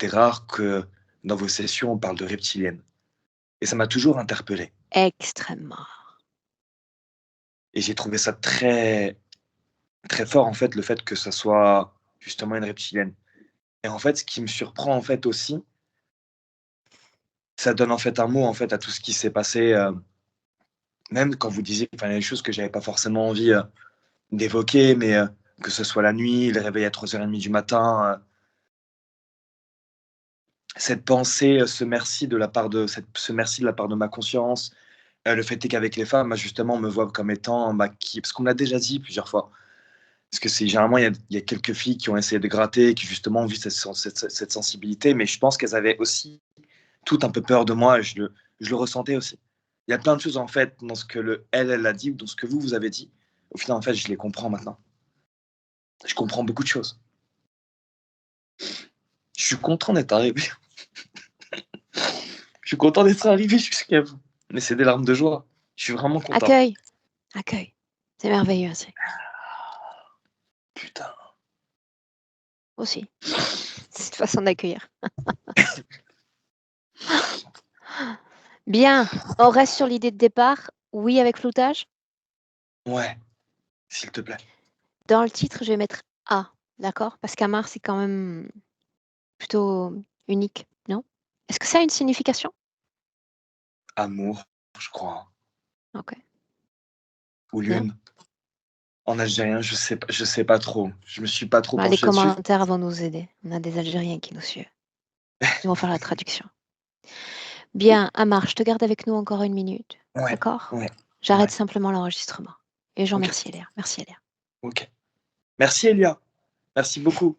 rare que dans vos sessions on parle de reptiliennes. Et ça m'a toujours interpellé. Extrêmement. Et j'ai trouvé ça très, très fort en fait, le fait que ça soit justement une reptilienne. Et en fait, ce qui me surprend en fait aussi, ça donne en fait un mot en fait à tout ce qui s'est passé, même quand vous disiez enfin, les choses que j'avais pas forcément envie d'évoquer, mais que ce soit la nuit, le réveil à 3h30 du matin, cette pensée, ce merci de la part de ma conscience, le fait est qu'avec les femmes, bah, justement, on me voit comme étant, bah, parce qu'on me l'a déjà dit plusieurs fois. Parce que c'est généralement, il y a quelques filles qui ont essayé de gratter, qui justement ont vu cette sensibilité, mais je pense qu'elles avaient aussi tout un peu peur de moi, et je le ressentais aussi. Il y a plein de choses en fait dans ce que elle a dit, ou dans ce que vous avez dit. Au final, en fait, je les comprends maintenant. Je comprends beaucoup de choses. Je suis content d'être arrivé. Je suis content d'être arrivé jusqu'à vous. Mais c'est des larmes de joie. Je suis vraiment content. Accueille. Accueille. C'est merveilleux aussi. Putain. Aussi. C'est une façon d'accueillir. Bien. On reste sur l'idée de départ. Oui, avec floutage. Ouais, s'il te plaît. Dans le titre, je vais mettre A. D'accord? Parce qu'Amar, c'est quand même plutôt unique, non? Est-ce que ça a une signification? Amour, je crois. Ok. Ou Bien. lune. En algérien, je sais pas trop. Je me suis pas trop Bah, les penché dessus. commentaires vont nous aider. On a des Algériens qui nous suivent. Ils vont faire la traduction. Bien, Amar, je te garde avec nous encore 1 minute. Ouais, D'accord? ouais, J'arrête ouais. simplement l'enregistrement. Et je Ok. remercie Elia. Merci Elia. Ok. Merci Elia. Merci beaucoup.